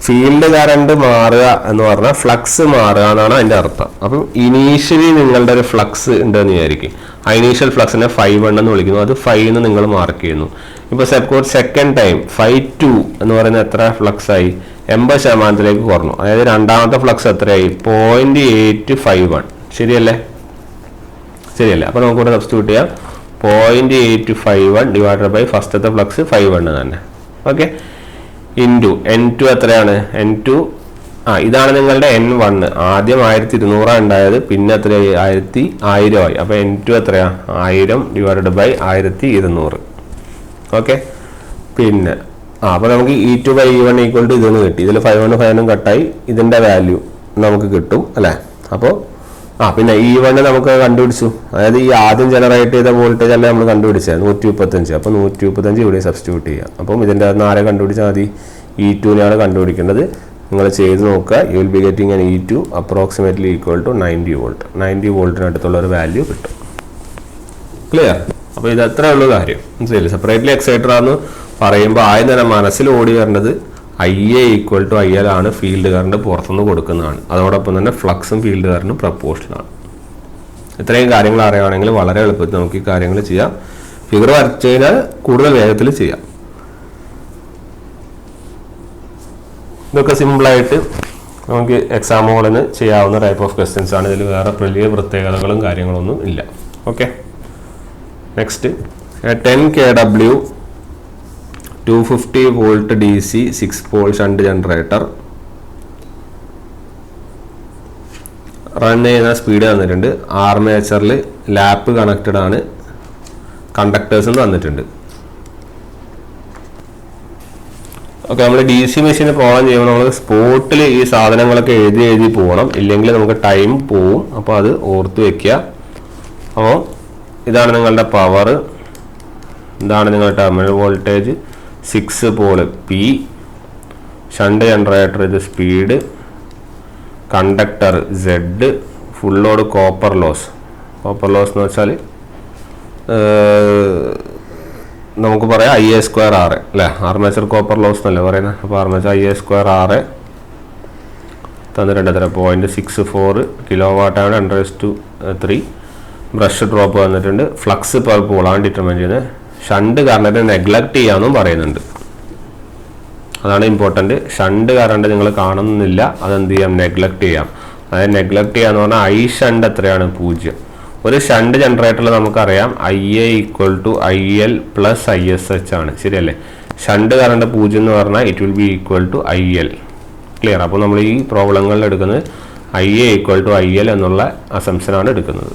ഫീൽഡ് കറണ്ട് മാറുക എന്ന് പറഞ്ഞാൽ ഫ്ലക്സ് മാറുക എന്നാണ് അതിൻ്റെ അർത്ഥം. അപ്പം ഇനീഷ്യലി നിങ്ങളുടെ ഒരു ഫ്ലക്സ് ഉണ്ടെന്ന് വിചാരിക്കും. ആ ഇനീഷ്യൽ ഫ്ലക്സിനെ 5 എന്ന് വിളിക്കുന്നു, അത് 5 എന്ന് നിങ്ങൾ മാർക്ക് ചെയ്യുന്നു. ഇപ്പോൾ സപ്പോസ് സെക്കൻഡ് ടൈം 5.2 എന്ന് പറയുന്നത് എത്ര ഫ്ലക്സ് ആയി? 80% കുറഞ്ഞു. അതായത് രണ്ടാമത്തെ ഫ്ലക്സ് എത്രയായി? 0.851. ശരിയല്ലേ? അപ്പോൾ നമുക്കിവിടെ സബ്സ്റ്റിറ്റ്യൂട്ട് ചെയ്യാം. 0.851 ഡിവൈഡഡ് ബൈ ഫസ്റ്റത്തെ ഫ്ലക്സ് 5 തന്നെ. ഓക്കെ, ഇൻറ്റു N2 എത്രയാണ്? N2 ഇതാണ് നിങ്ങളുടെ N1. ആദ്യം 1200 ഉണ്ടായത്, പിന്നെ എത്രയായി? 1000 ആയി. അപ്പോൾ N2 എത്രയാ? 1000 ഡിവൈഡഡ് ബൈ 1200. ഓക്കെ, പിന്നെ അപ്പോൾ നമുക്ക് E2/E1 ഈക്വൽ ടു ഇതൊന്ന് കിട്ടി. ഇതിൽ 5 കട്ടായി, ഇതിൻ്റെ വാല്യൂ നമുക്ക് കിട്ടും അല്ലേ. അപ്പോൾ പിന്നെ E1 നമുക്ക് കണ്ടുപിടിച്ചു. അതായത് ഈ ആദ്യം ജനറേറ്റ് ചെയ്ത വോൾട്ടേജ് അല്ലേ നമ്മൾ കണ്ടുപിടിച്ചത്, 135. അപ്പോൾ 135 ഇവിടെ സബ്സ്റ്റിറ്റ്യൂട്ട് ചെയ്യാം. അപ്പം ഇതിൻ്റെ അകത്ത് ആരെ കണ്ടുപിടിച്ചാൽ മതി? E2നെയാണ് കണ്ടുപിടിക്കേണ്ടത്. നിങ്ങൾ ചെയ്ത് നോക്കുക. You will be getting an E2 approximately equal to 90 volt. 90 വോൾട്ടിനടുത്തുള്ള ഒരു വാല്യൂ കിട്ടും. ക്ലിയർ? അപ്പോൾ ഇത് അത്രേ ഉള്ളൂ കാര്യം. മനസ്സിലായില്ലേ? സെപ്പറേറ്റ്ലി എക്സൈറ്റഡ് ആണെന്ന് പറയുമ്പോൾ ആദ്യം തന്നെ മനസ്സിൽ ഓടി വരേണ്ടത് IA ഈക്വൽ ടു IL ആണ്, ഫീൽഡ് കറണ്ട് പുറത്തുനിന്ന് കൊടുക്കുന്നതാണ്. അതോടൊപ്പം തന്നെ ഫ്ലക്സും ഫീൽഡ് കറണ്ടും പ്രപ്പോർഷനാണ്. ഇത്രയും കാര്യങ്ങൾ അറിയുകയാണെങ്കിൽ വളരെ എളുപ്പത്തിൽ നമുക്ക് ഈ കാര്യങ്ങൾ ചെയ്യാം. ഫിഗർ വരച്ചു കഴിഞ്ഞാൽ കൂടുതൽ വേഗത്തിൽ ചെയ്യാം. ഇതൊക്കെ സിമ്പിളായിട്ട് നമുക്ക് എക്സാം ഹോളിന് ചെയ്യാവുന്ന ടൈപ്പ് ഓഫ് ക്വസ്റ്റ്യൻസ് ആണ്. ഇതിൽ വേറെ വലിയ പ്രത്യേകതകളും കാര്യങ്ങളൊന്നും ഇല്ല. Okay, next 10 kW 250 volt DC 6 pole shunt generator run ചെയ്യുന്ന സ്പീഡ് തന്നിട്ടുണ്ട്. ആർമേച്ചറിൽ ലാപ്പ് കണക്റ്റഡ് ആണ്, കണ്ടക്ടേഴ്സും തന്നിട്ടുണ്ട്. ഓക്കെ, നമ്മൾ DC മെഷീന് പ്രോഗ്രാം ചെയ്യുമ്പോൾ നമ്മൾ സ്പോട്ടിൽ ഈ സാധനങ്ങളൊക്കെ എഴുതി പോകണം, ഇല്ലെങ്കിൽ നമുക്ക് ടൈം പോവും. അപ്പോൾ അത് ഓർത്ത് വെക്കുക. അപ്പോൾ ഇതാണ് നിങ്ങളുടെ പവർ, ഇതാണ് നിങ്ങളുടെ terminal voltage, 6 pole P, shunt generator ഇത് speed, conductor Z, full load copper loss എന്ന് വെച്ചാൽ നമുക്ക് പറയാം IA² RA അല്ലേ. ആർമേച്ചർ കോപ്പർ ലോസ് എന്നല്ലേ പറയുന്നത്. അപ്പോൾ ആർമേച്ചർ IA² RA തന്നിട്ടുണ്ട്. എത്ര? 0.64 kW ആണ്, 10⁻3. ബ്രഷ് ഡ്രോപ്പ് വന്നിട്ടുണ്ട്. ഫ്ലക്സ് പെർ പോളാണ് ഡിറ്റർമൈൻ ചെയ്യുന്നത്. ഷണ്ട് കറണ്ടിനെ നെഗ്ലക്റ്റ് ചെയ്യാമെന്നും പറയുന്നുണ്ട്. അതാണ് ഇമ്പോർട്ടൻറ്റ്. ഷണ്ട് കറണ്ട് നിങ്ങൾ കാണുന്നില്ല, അതെന്ത് ചെയ്യാം? നെഗ്ലക്റ്റ് ചെയ്യാം. അതായത് നെഗ്ലക്റ്റ് ചെയ്യാന്ന് പറഞ്ഞാൽ I ഷണ്ട് എത്രയാണ്? 0. ഒരു ഷണ്ട് ജനറേറ്ററിൽ നമുക്കറിയാം IA equal to IL plus ISH ആണ്, ശരിയല്ലേ? ഷണ്ട് കറണ്ട് 0 എന്ന് പറഞ്ഞാൽ it will be equal to IL. Clear? അപ്പോൾ നമ്മൾ ഈ പ്രോബ്ലങ്ങളിൽ എടുക്കുന്നത് IA ഈക്വൽ ടു IL എന്നുള്ള അസംപ്ഷനാണ് എടുക്കുന്നത്.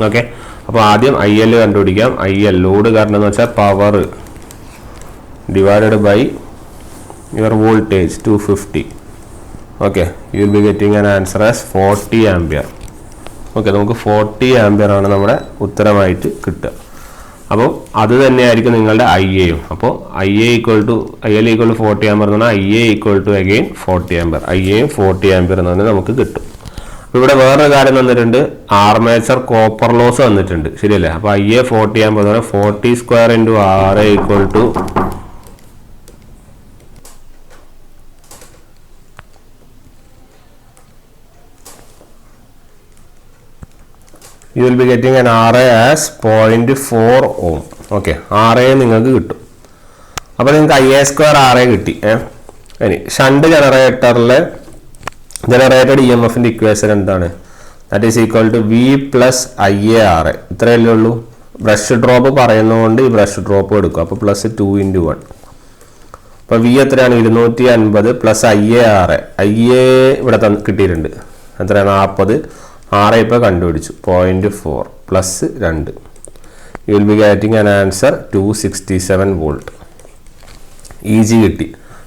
ഓക്കെ, അപ്പോൾ ആദ്യം IL കണ്ടുപിടിക്കാം. IL ലോഡ് കറണ്ട് എന്ന് വെച്ചാൽ power divided by your voltage 250. Okay, you will be getting an answer as 40 ampere. Okay, നമുക്ക് 40 ആംപിയർ ആണ് നമ്മുടെ ഉത്തരമായിട്ട് കിട്ടുക. അപ്പോൾ അത് തന്നെയായിരിക്കും നിങ്ങളുടെ IA-യും. അപ്പോൾ IL ഈക്വൽ ടു 40 ആംപിയർ എന്ന് പറഞ്ഞാൽ IA equal to again 40 ampere. IA-യും 40 ആംപിയർ എന്ന് പറഞ്ഞാൽ നമുക്ക് കിട്ടും. അപ്പോൾ ഇവിടെ വേറൊരു കാര്യം തന്നിട്ടുണ്ട്, ആർമേച്ചർ കോപ്പർ ലോസ് തന്നിട്ടുണ്ട്, ശരിയല്ലേ? അപ്പോൾ IA 40 ആംപിയർ എന്ന് പറഞ്ഞാൽ 40 square into RA equal to you will be getting an RA as 0.4 ohm. Okay, RA നിങ്ങൾക്ക് കിട്ടും. അപ്പോൾ നിങ്ങൾക്ക് IA സ്ക്വയർ RA കിട്ടി. ഇനി ഷണ്ട് ജനറേറ്ററിലെ ജനറേറ്റഡ് EMFന്റെ ഇക്വേഷൻ എന്താണ്? That is equal to V plus IA RA. ഇത്രയല്ലേ ഉള്ളൂ. ബ്രഷ് ഡ്രോപ്പ് പറയുന്നതുകൊണ്ട് ഈ ബ്രഷ് ഡ്രോപ്പ് എടുക്കും. അപ്പോൾ പ്ലസ് 2 × 1. അപ്പോൾ V എത്രയാണ്? 250 പ്ലസ് IA RA. IA ഇവിടെ കിട്ടിയിട്ടുണ്ട്. എത്രയാണ്? 40. RA ഇപ്പോൾ കണ്ടുപിടിച്ചു 0.4 plus 2. U will be getting an answer 267 volt. EG കിട്ടി.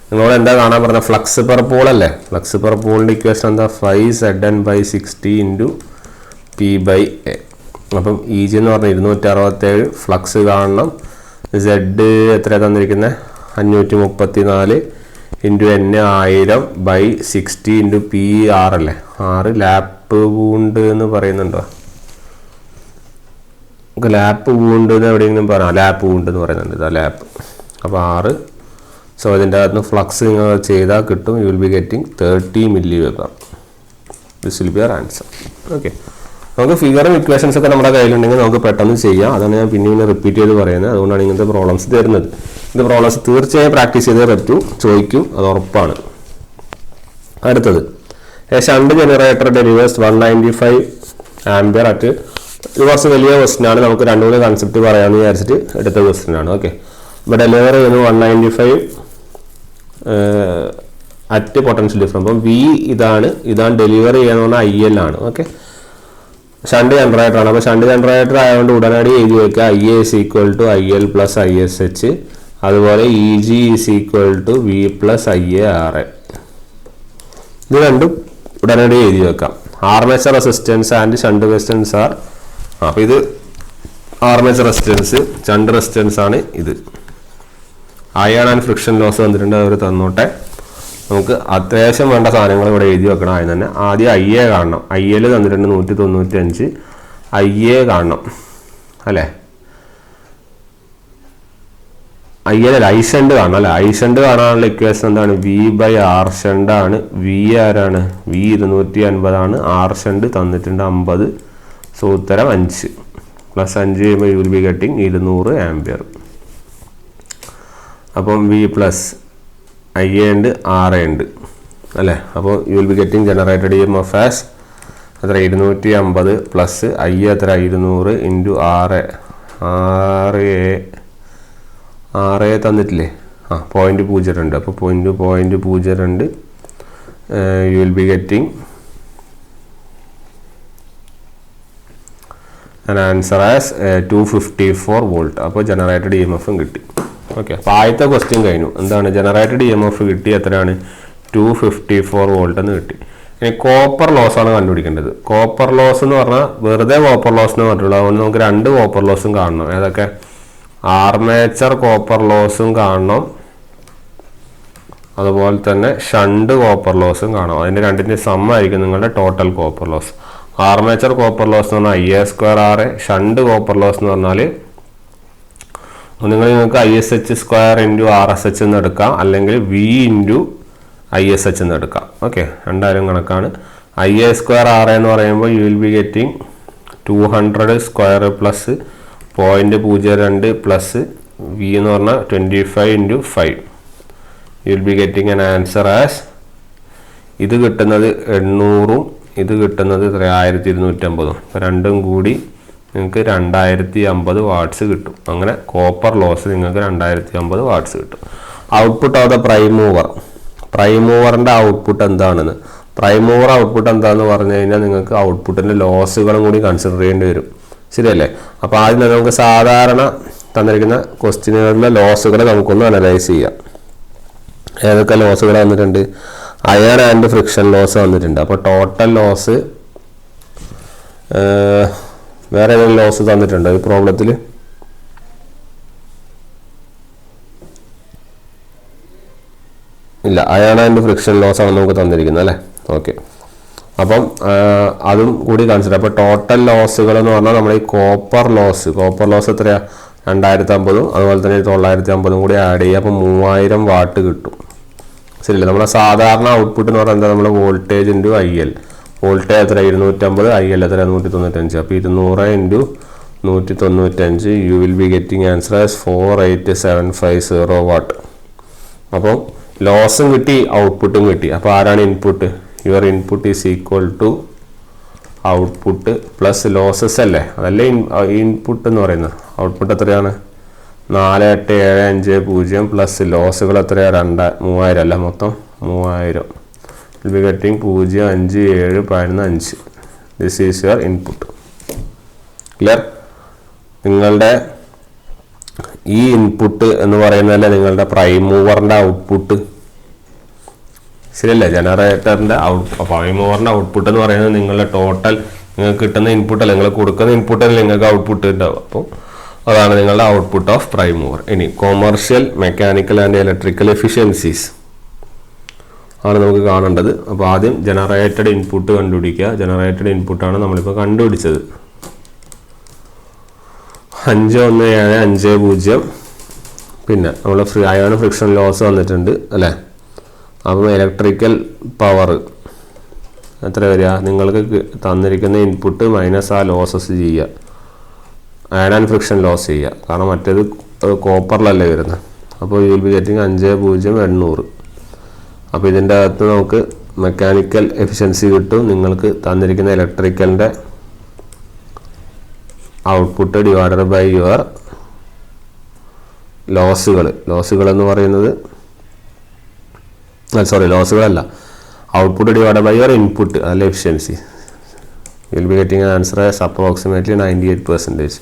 നിങ്ങളോട് എന്താ കാണാൻ പറഞ്ഞ? ഫ്ലക്സ് പെർ പോൾ അല്ലേ? ഫ്ലക്സ് പെർ പോളിൻ്റെ ഇക്വേഷൻ എന്താ? 5Zn/60 × P/A. അപ്പം EG എന്ന് പറഞ്ഞാൽ 267. ഫ്ലക്സ് കാണണം. Z എത്ര തന്നിരിക്കുന്നത്? 534 × N 1000/60 × PR അല്ലേ? 6 ലാപ്പ് വൂണ്ട് എന്ന് പറയുന്നുണ്ടോ? നമുക്ക് ലാപ്പ് വൂണ്ട് എന്ന് എവിടെയെങ്കിലും പറയാം. ലാപ്പ് വൂണ്ട് എന്ന് പറയുന്നുണ്ട്. ഇതാ ലാപ്പ്. അപ്പോൾ 6. സോ ഇതിൻ്റെ അകത്ത് ഫ്ലക്സ് നിങ്ങൾ ചെയ്താൽ കിട്ടും. U will be getting 30 mV. This will be your answer. Okay, നമുക്ക് ഫിഗറും ഇക്വേഷൻസ് ഒക്കെ നമ്മുടെ കയ്യിലുണ്ടെങ്കിൽ നമുക്ക് പെട്ടെന്ന് ചെയ്യാം. അതാണ് ഞാൻ പിന്നെ റിപ്പീറ്റ് ചെയ്ത് പറയുന്നത്. അതുകൊണ്ടാണ് ഇങ്ങനത്തെ പ്രോബ്ലംസ് തരുന്നത്. ഇത് പ്രോബ്ലംസ് തീർച്ചയായും പ്രാക്ടീസ് ചെയ്തേ പറ്റൂ. ചോദിക്കും, അത് ഉറപ്പാണ്. അടുത്തത്, A shunt generator delivers 195 ampere at. ഇത് കുറച്ച് വലിയ ക്വസ്റ്റ്യൻ ആണ്. നമുക്ക് 2-3 കൺസെപ്റ്റ് പറയാമെന്ന് വിചാരിച്ചിട്ട് എടുത്ത ക്വസ്റ്റ്യൻ ആണ്. ഓക്കെ, ഇപ്പോൾ ഡെലിവർ ചെയ്യുന്നത് 195 അറ്റ് പൊട്ടൻഷ്യൽ ഡിഫറൻസ്. അപ്പം V ഇതാണ് ഡെലിവർ ചെയ്യാന്ന് പറഞ്ഞാൽ IL ആണ്. ഓക്കെ, ഷണ്ട് ജനറേറ്റർ ആണ്. അപ്പോൾ ഷണ്ട് ജനറേറ്റർ ആയതുകൊണ്ട് ഉടനടി എഴുതി വയ്ക്കുക IA is equal to IL plus ISH. അതുപോലെ EG is equal to V plus IA RA. ഇത് രണ്ടും ഉടനടി എഴുതി വെക്കാം. Armature resistance and shunt resistance R. അപ്പോൾ ഇത് ആർമേച്ചർ റെസിസ്റ്റൻസ്, ഷണ്ട് റെസിസ്റ്റൻസ് ആണ് ഇത്. അയൺ ആൻഡ് ഫ്രിക്ഷൻ ലോസ് വന്നിട്ടുണ്ട്, അവർ തന്നോട്ടെ. നമുക്ക് അത്യാവശ്യം വേണ്ട സാധനങ്ങൾ ഇവിടെ എഴുതി വെക്കണം. ആദ്യം തന്നെ ആദ്യം IA കാണണം. IL തന്നിട്ടുണ്ട് 195. IA കാണണം അല്ലേ? IL അല്ല, I ഷണ്ട് കാണണം അല്ലേ? I ഷണ്ട് കാണാനുള്ള ഇക്വേഷൻ എന്താണ്? V/R ഷണ്ട് ആണ്. V ആരാണ്? V 250 ആണ്. R ഷണ്ട് തന്നിട്ടുണ്ട് 50. സോ ഉത്തരം 5 പ്ലസ് 5 ചെയ്യുമ്പോൾ U will be getting 200 ampere. അപ്പം V പ്ലസ് IA ഉണ്ട്, RA ഉണ്ട് അല്ലേ? അപ്പോൾ you will be getting generated EMF as എത്ര? 250 പ്ലസ് IA എത്ര? 200 ഇൻറ്റു RA തന്നിട്ടില്ലേ? 0.02. അപ്പോൾ 0.02 U will be getting an answer as 254 volt. അപ്പോൾ ജനറേറ്റഡ് EMFും കിട്ടി. ഓക്കെ, അപ്പോൾ ആദ്യത്തെ ക്വസ്റ്റ്യൻ കഴിഞ്ഞു. എന്താണ്? ജനറേറ്റഡ് EMF കിട്ടി. എത്രയാണ്? 254 വോൾട്ട് എന്ന് കിട്ടി. ഇനി കോപ്പർ ലോസ് ആണ് കണ്ടുപിടിക്കേണ്ടത്. കോപ്പർ ലോസ് എന്ന് പറഞ്ഞാൽ വെറുതെ കോപ്പർ ലോസ് എന്ന് പറഞ്ഞിട്ടുള്ളൂ. അതുകൊണ്ട് നമുക്ക് 2 കോപ്പർ ലോസും കാണണം. ഏതൊക്കെ? ആർമേച്ചർ കോപ്പർ ലോസും കാണണം, അതുപോലെ തന്നെ ഷണ്ട് കോപ്പർ ലോസും കാണണം. അതിൻ്റെ രണ്ടിൻ്റെ സം ആയിരിക്കും നിങ്ങളുടെ total copper loss. Armature copper loss എന്ന് പറഞ്ഞാൽ IA square RA. Shunt copper loss എന്ന് പറഞ്ഞാൽ നിങ്ങൾക്ക് ISH സ്ക്വയർ ഇൻറ്റു RSH എന്ന് എടുക്കാം, അല്ലെങ്കിൽ V ഇൻറ്റു ISH എന്ന് എടുക്കാം. ഓക്കെ, രണ്ടായിരം കണക്കാണ്. IA സ്ക്വയർ RA എന്ന് പറയുമ്പോൾ you will be getting 200 square plus 0.02 plus V എന്ന് പറഞ്ഞാൽ 25 into 5. U will be getting an answer as ഇത് കിട്ടുന്നത് 800 ഇത് കിട്ടുന്നത് എത്ര 1250. അപ്പോൾ രണ്ടും കൂടി നിങ്ങൾക്ക് 2050 വാട്ട്സ് കിട്ടും. അങ്ങനെ കോപ്പർ ലോസ് നിങ്ങൾക്ക് 2050 വാട്ട്സ് കിട്ടും. Output of the prime mover. Prime മൂവറിൻ്റെ ഔട്ട്പുട്ട് എന്താണെന്ന്, പ്രൈം മൂവർ ഔട്ട്പുട്ട് എന്താണെന്ന് പറഞ്ഞു കഴിഞ്ഞാൽ നിങ്ങൾക്ക് ഔട്ട്പുട്ടിൻ്റെ ലോസുകളും കൂടി കൺസിഡർ ചെയ്യേണ്ടി വരും. ശരിയല്ലേ? അപ്പോൾ ആദ്യം നമുക്ക് സാധാരണ തന്നിരിക്കുന്ന ക്വസ്റ്റ്യനുകളിലെ ലോസുകളെ നമുക്കൊന്ന് അനലൈസ് ചെയ്യാം. ഏതൊക്കെ ലോസുകൾ വന്നിട്ടുണ്ട്? അയൺ ആൻഡ് ഫ്രിക്ഷൻ ലോസ് വന്നിട്ടുണ്ട്. അപ്പോൾ ടോട്ടൽ ലോസ് വേറെ ഏതെങ്കിലും ലോസ് തന്നിട്ടുണ്ടോ ഈ പ്രോബ്ലത്തിൽ? ഇല്ല, അയൺ ആൻഡ് ഫ്രിക്ഷൻ ലോസ് ആണ് നമുക്ക് തന്നിരിക്കുന്നത് അല്ലേ? ഓക്കെ, അപ്പം അതും കൂടി കൺസിഡർ. അപ്പോൾ ടോട്ടൽ ലോസുകൾ എന്ന് പറഞ്ഞാൽ നമ്മൾ ഈ കോപ്പർ ലോസ് എത്രയാണ്? 2050, അതുപോലെ തന്നെ 950 കൂടി ആഡ് ചെയ്യുക. അപ്പോൾ 3000 വാട്ട് കിട്ടും. ശരിയല്ലേ? നമ്മുടെ സാധാരണ ഔട്ട്പുട്ട് എന്ന് പറഞ്ഞാൽ എന്താ? നമ്മൾ വോൾട്ടേജ് ഇൻറ്റു IL. വോൾട്ടേജ് എത്ര? 250, IL എത്ര? 195. അപ്പോൾ 200 into 195, you will be getting answer as 48750 watt. അപ്പോൾ ലോസും കിട്ടി, ഔട്ട്പുട്ടും കിട്ടി. അപ്പോൾ ആരാണ് input? Your input is equal to output plus losses അല്ലേ? അതല്ലേ ഇൻപുട്ട് എന്ന് പറയുന്നത്. ഔട്ട്പുട്ട് എത്രയാണ്? 48750 പ്ലസ് ലോസുകൾ എത്രയാണ്? 3000 അല്ല, മൊത്തം 3000. Will be getting 05715. This is your input. Clear? നിങ്ങളുടെ ഈ ഇൻപുട്ട് എന്ന് പറയുന്നതല്ലേ നിങ്ങളുടെ പ്രൈം മൂവറിൻ്റെ ഔട്ട്പുട്ട്. ശരിയല്ലേ? ജനറേറ്ററിൻ്റെ പ്രൈം മൂവറിൻ്റെ ഔട്ട്പുട്ട് എന്ന് പറയുന്നത് നിങ്ങളുടെ ടോട്ടൽ നിങ്ങൾക്ക് കിട്ടുന്ന ഇൻപുട്ടല്ല, നിങ്ങൾ കൊടുക്കുന്ന ഇൻപുട്ടല്ല നിങ്ങൾക്ക് ഔട്ട്പുട്ട് ഉണ്ടാവും. അപ്പോൾ അതാണ് നിങ്ങളുടെ ഔട്ട്പുട്ട് ഓഫ് പ്രൈം മൂവർ. ഇനി commercial, mechanical and electrical efficiencies ആണ് നമുക്ക് കാണേണ്ടത്. അപ്പോൾ ആദ്യം ജനറേറ്റഡ് ഇൻപുട്ട് കണ്ടുപിടിക്കുക. ജനറേറ്റഡ് ഇൻപുട്ടാണ് നമ്മളിപ്പോൾ കണ്ടുപിടിച്ചത്. 51750. പിന്നെ നമ്മൾ അയൺ ഫ്രിക്ഷൻ ലോസ് വന്നിട്ടുണ്ട് അല്ലേ? അപ്പം ഇലക്ട്രിക്കൽ പവർ എത്ര വരിക? നിങ്ങൾക്ക് തന്നിരിക്കുന്ന ഇൻപുട്ട് മൈനസ് ആ ലോസസ് ചെയ്യുക, അയൺ ആൻഡ് ഫ്രിക്ഷൻ ലോസ് ചെയ്യുക. കാരണം മറ്റേത് കോപ്പറിലല്ലേ വരുന്നത്. അപ്പോൾ യു വിൽ ബി ഗെറ്റിംഗ് 5080. അപ്പോൾ ഇതിൻ്റെ അകത്ത് നമുക്ക് മെക്കാനിക്കൽ എഫിഷ്യൻസി കിട്ടും. നിങ്ങൾക്ക് തന്നിരിക്കുന്ന ഇലക്ട്രിക്കലിൻ്റെ ഔട്ട്പുട്ട് ഡിവൈഡഡ് ബൈ യുവർ ലോസുകൾ എന്ന് പറയുന്നത്, ലോസുകളല്ല, output divided by your input, അതല്ല efficiency. Will be getting answer as approximately 98%.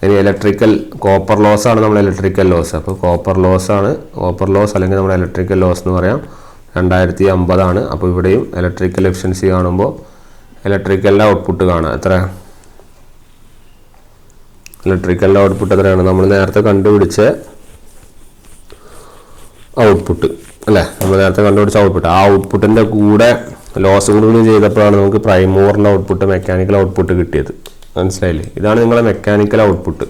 ഇനി ഇലക്ട്രിക്കൽ കോപ്പർ ലോസ് ആണ് നമ്മൾ ഇലക്ട്രിക്കൽ ലോസ്. അപ്പോൾ കോപ്പർ ലോസ് അല്ലെങ്കിൽ നമ്മുടെ ഇലക്ട്രിക്കൽ ലോസ് എന്ന് പറയാം 2050 ആണ്. അപ്പോൾ ഇവിടെയും ഇലക്ട്രിക്കൽ എഫിഷ്യൻസി കാണുമ്പോൾ ഇലക്ട്രിക്കലിൻ്റെ ഔട്ട്പുട്ട് കാണാം. എത്ര? ഇലക്ട്രിക്കലിൻ്റെ ഔട്ട്പുട്ട് എത്രയാണ്? നമ്മൾ നേരത്തെ കണ്ടുപിടിച്ച ഔട്ട്പുട്ട് അല്ലേ? നമ്മൾ നേരത്തെ കണ്ടുപിടിച്ച ഔട്ട്പുട്ട്. ആ ഔട്ട്പുട്ടിൻ്റെ കൂടെ ലോസും കൂടി ചെയ്തപ്പോഴാണ് നമുക്ക് പ്രൈം മൂവറിൻ്റെ ഔട്ട്പുട്ട്, മെക്കാനിക്കൽ ഔട്ട്പുട്ട് കിട്ടിയത്. മനസ്സിലായില്ലേ? ഇതാണ് നിങ്ങളുടെ മെക്കാനിക്കൽ ഔട്ട്പുട്ട്.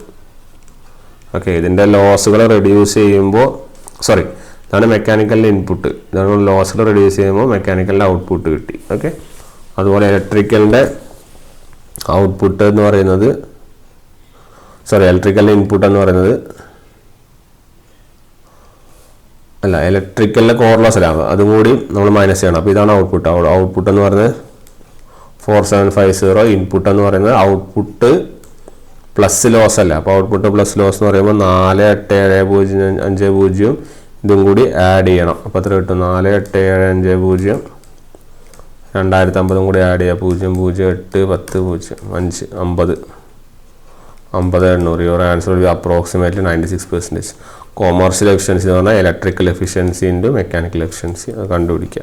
ഓക്കെ, ഇതിൻ്റെ ലോസുകൾ റെഡ്യൂസ് ചെയ്യുമ്പോൾ ഇതാണ് മെക്കാനിക്കലിൻ്റെ ഇൻപുട്ട്. ഇതാണ് ലോസുകൾ റെഡ്യൂസ് ചെയ്യുമ്പോൾ മെക്കാനിക്കലിൻ്റെ ഔട്ട്പുട്ട് കിട്ടി. ഓക്കെ, അതുപോലെ ഇലക്ട്രിക്കലിൻ്റെ ഔട്ട്പുട്ട് എന്ന് പറയുന്നത് ഇലക്ട്രിക്കലിൻ്റെ ഇൻപുട്ട് എന്ന് പറയുന്നത് അല്ല, ഇലക്ട്രിക്കലിൻ്റെ കോർ ലോസ് അല്ല, അതും കൂടി നമ്മൾ മൈനസ് ചെയ്യണം. അപ്പോൾ ഇതാണ് ഔട്ട്പുട്ട്. ഔട്ട്പുട്ട് എന്ന് പറയുന്നത് 4750. ഇൻപുട്ട് എന്ന് പറയുന്നത് ഔട്ട്പുട്ട് പ്ലസ് ലോസ് അല്ല. അപ്പോൾ ഔട്ട്പുട്ട് പ്ലസ് ലോസ് എന്ന് പറയുമ്പോൾ 48750 ഇതും കൂടി ആഡ് ചെയ്യണം. അപ്പോൾ എത്ര കിട്ടും? 48750 2050 കൂടി ആഡ് ചെയ്യുക. 008 10 0 5 50 your answer will be approximately 96%. Commercial efficiency എന്ന് പറഞ്ഞാൽ electrical efficiency into mechanical efficiency അത് കണ്ടുപിടിക്കുക.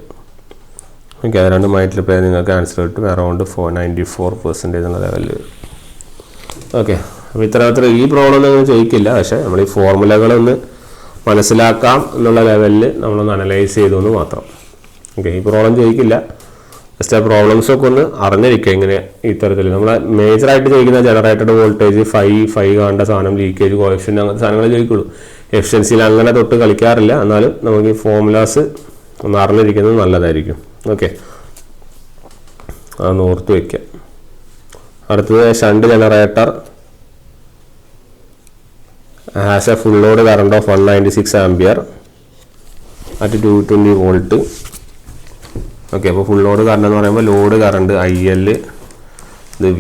ഓക്കെ, അത് രണ്ടുമായിട്ടുള്ള പേര് നിങ്ങൾക്ക് ആൻസർ കിട്ടും. അറൗണ്ട് 94% എന്നുള്ള ലെവലിൽ വരും. ഓക്കെ, അപ്പോൾ ഇത്തരത്തിൽ ഈ പ്രോബ്ലം ഒന്നും ചോദിക്കില്ല, പക്ഷേ നമ്മൾ ഈ ഫോർമുലകളൊന്ന് മനസ്സിലാക്കാം എന്നുള്ള ലെവലിൽ നമ്മളൊന്ന് അനലൈസ് ചെയ്തു മാത്രം. ഓക്കെ, ഈ പ്രോബ്ലം ചോദിക്കില്ല, ജസ്റ്റ് ആ പ്രോബ്ലംസൊക്കെ ഒന്ന് അറിഞ്ഞിരിക്കുക. ഇങ്ങനെ ഇത്തരത്തിൽ നമ്മൾ മേജറായിട്ട് ചോദിക്കുന്ന ജനറേറ്റഡ് വോൾട്ടേജ് 5 കാണേണ്ട സാധനം, ലീക്കേജ് കോഎഫിഷ്യൻ്റ്, അങ്ങനത്തെ സാധനങ്ങൾ ചോദിക്കുള്ളൂ. എഫിഷ്യൻസിയിൽ അങ്ങനെ തൊട്ട് കളിക്കാറില്ല. എന്നാലും നമുക്ക് ഈ ഫോർമുലാസ് ഒന്ന് അറിഞ്ഞിരിക്കുന്നത് നല്ലതായിരിക്കും. ഓക്കെ, അതൊന്ന് ഓർത്ത് വയ്ക്കുക. അടുത്തത് shunt generator has a full load current of 196 ampere at 220 volt. Okay. അപ്പോൾ ഫുൾ ലോഡ് കറണ്ട് എന്ന് പറയുമ്പോൾ ലോഡ് കറണ്ട് IL, ഇത് V.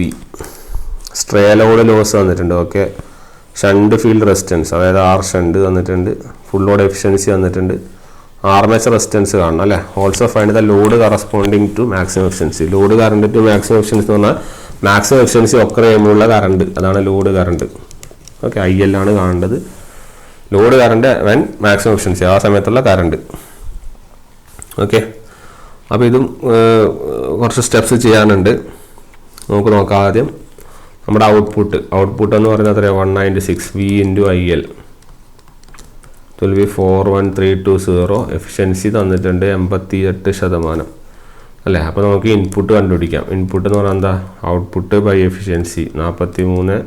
സ്ട്രേ ലോഡ് ലോസ് വന്നിട്ടുണ്ട്. ഓക്കെ. ഷണ്ട് ഫീൽഡ് റെസിസ്റ്റൻസ്, അതായത് R ഷണ്ട് തന്നിട്ടുണ്ട്. ഫുൾ ലോഡ് എഫിഷ്യൻസി തന്നിട്ടുണ്ട്. Armature resistance കാണണം അല്ലേ. Also find the load corresponding to maximum efficiency. Load current to maximum efficiency എന്ന് പറഞ്ഞാൽ maximum efficiency occur ചെയ്യുമ്പോഴുള്ള current, അതാണ് ലോഡ് കറണ്ട്. ഓക്കെ. IL ആണ് കാണേണ്ടത്. Load current when maximum efficiency, ആ സമയത്തുള്ള കറണ്ട്. ഓക്കെ. അപ്പോൾ ഇതും കുറച്ച് സ്റ്റെപ്സ് ചെയ്യാനുണ്ട്. നമുക്ക് നോക്കാം. ആദ്യം നമ്മുടെ ഔട്ട്പുട്ട് എന്ന് പറയുന്നത് എത്രയാണ്? 196 V × IL. It will B 41320. Efficiency തന്നിട്ടുണ്ട് 88% അല്ലേ. അപ്പോൾ നമുക്ക് ഇൻപുട്ട് കണ്ടുപിടിക്കാം. ഇൻപുട്ട് എന്ന് പറഞ്ഞാൽ എന്താ? ഔട്ട്പുട്ട് ബൈ എഫിഷ്യൻസി 43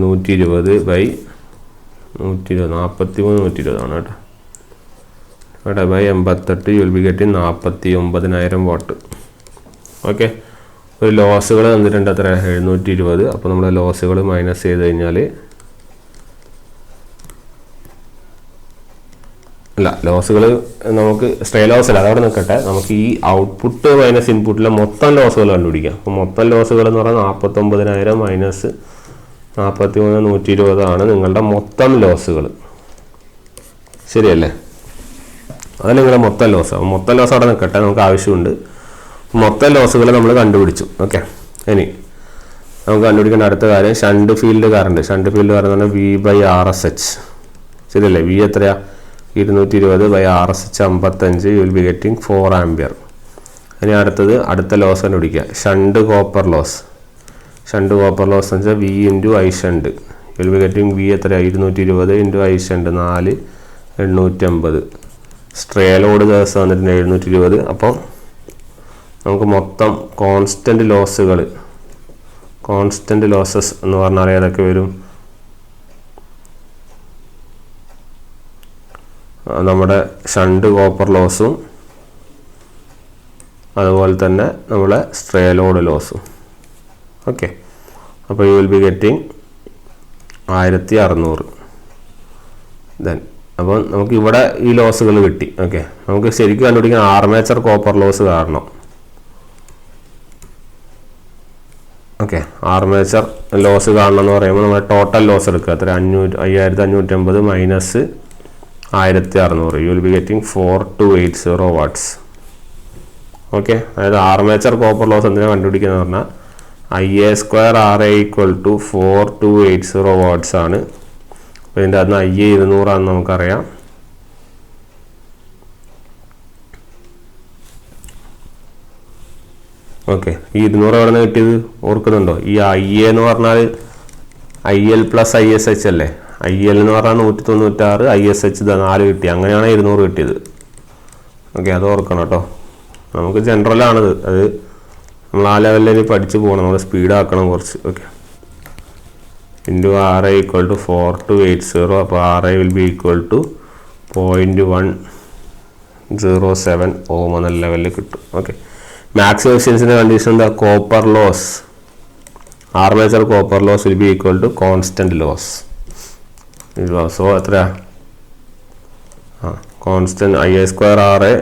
120 ബൈ 120, 43 120 ആണ് കേട്ടോ. ഇവിടെ by 88, you will be getting 49,000 watt. Okay. ഒരു ലോസുകൾ തന്നിട്ടുണ്ട് എത്ര? 720. അപ്പോൾ നമ്മുടെ ലോസുകൾ മൈനസ് ചെയ്ത് കഴിഞ്ഞാൽ, അല്ല ലോസുകൾ നമുക്ക് സ്ട്രേ ലോസ് അല്ല, അതവിടെ നിൽക്കട്ടെ. നമുക്ക് ഈ ഔട്ട്പുട്ട് മൈനസ് ഇൻപുട്ടിലെ മൊത്തം ലോസുകൾ കണ്ടുപിടിക്കാം. അപ്പോൾ മൊത്തം ലോസുകൾ എന്ന് പറഞ്ഞാൽ 49,000 മൈനസ് 43 120 ആണ് നിങ്ങളുടെ മൊത്തം ലോസുകൾ. ശരിയല്ലേ? അതല്ല നിങ്ങളുടെ മൊത്തം ലോസ്. അപ്പോൾ മൊത്തം ലോസ് അവിടെ നിൽക്കട്ടെ, നമുക്ക് ആവശ്യമുണ്ട്. മൊത്തം ലോസുകൾ നമ്മൾ കണ്ടുപിടിച്ചു. ഓക്കെ. ഇനി നമുക്ക് കണ്ടുപിടിക്കേണ്ട അടുത്ത കാര്യം shunt field current. Shunt field current V/RSH. ശരിയല്ലേ? V എത്രയാ? 220/RSH 55. You will be getting 4 ampere. ഇനി അടുത്ത ലോസ് കണ്ടുപിടിക്കുക. Shunt copper loss. Shunt copper loss എന്ന് വെച്ചാൽ V × I shunt. You will be getting V എത്രയാ? 220 × I ഷണ്ട് 4 850. സ്ട്രേ ലോഡ് ദിവസം വന്നിട്ടുണ്ട് 720. അപ്പോൾ നമുക്ക് മൊത്തം കോൺസ്റ്റൻറ്റ് ലോസസ് എന്ന് പറഞ്ഞാൽ ഏതൊക്കെ വരും? നമ്മുടെ ഷണ്ട് കോപ്പർ ലോസും അതുപോലെ തന്നെ നമ്മുടെ സ്ട്രേ ലോഡ് ലോസും. ഓക്കെ. അപ്പോൾ you will be getting 1600. Then അപ്പോൾ നമുക്ക് ഇവിടെ ഈ ലോസുകൾ കിട്ടി. ഓക്കെ. നമുക്ക് ശരിക്കും കണ്ടുപിടിക്കാൻ ആർമേച്ചർ കോപ്പർ ലോസ് കാരണം. ഓക്കെ. ആർമേച്ചർ ലോസ് കാണണം എന്ന് പറയുമ്പോൾ നമ്മൾ ടോട്ടൽ ലോസ് എടുക്കുക. എത്ര? 5550 minus 1600. You will be getting 4280 watts. Okay. അതായത് ആർമേച്ചർ കോപ്പർ ലോസ് എന്തിനാണ് കണ്ടുപിടിക്കുന്നത് പറഞ്ഞാൽ IA² RA = 4280 വാട്ട്സ് ആണ്. അപ്പോൾ ഇതിൻ്റെ അകത്ത് IA 200 ആണെന്ന് നമുക്കറിയാം. ഓക്കെ. ഈ 200 എവിടെ നിന്ന് കിട്ടിയത് ഓർക്കുന്നുണ്ടോ? ഈ IA എന്ന് പറഞ്ഞാൽ IL + ISH അല്ലേ. IL എന്ന് പറഞ്ഞാൽ 196, ISH 4 കിട്ടി. അങ്ങനെയാണ് 200 കിട്ടിയത്. ഓക്കെ. അത് ഓർക്കണം കേട്ടോ. നമുക്ക് ജനറലാണിത്. അത് നമ്മൾ ആ ലെവലിൽ പഠിച്ചു പോകണം. നമ്മൾ സ്പീഡാക്കണം കുറച്ച്. ഓക്കെ. × RA = 4280. അപ്പോൾ RA will be equal to 0.107 ohm എന്ന ലെവലിൽ കിട്ടും. ഓക്കെ. മാക്സിമം എഫിഷ്യൻസിൻ്റെ കണ്ടീഷൻ എന്താ? Copper loss, armature copper loss will be equal to constant loss. So എത്രയാ? കോൺസ്റ്റൻറ്റ് IA² RA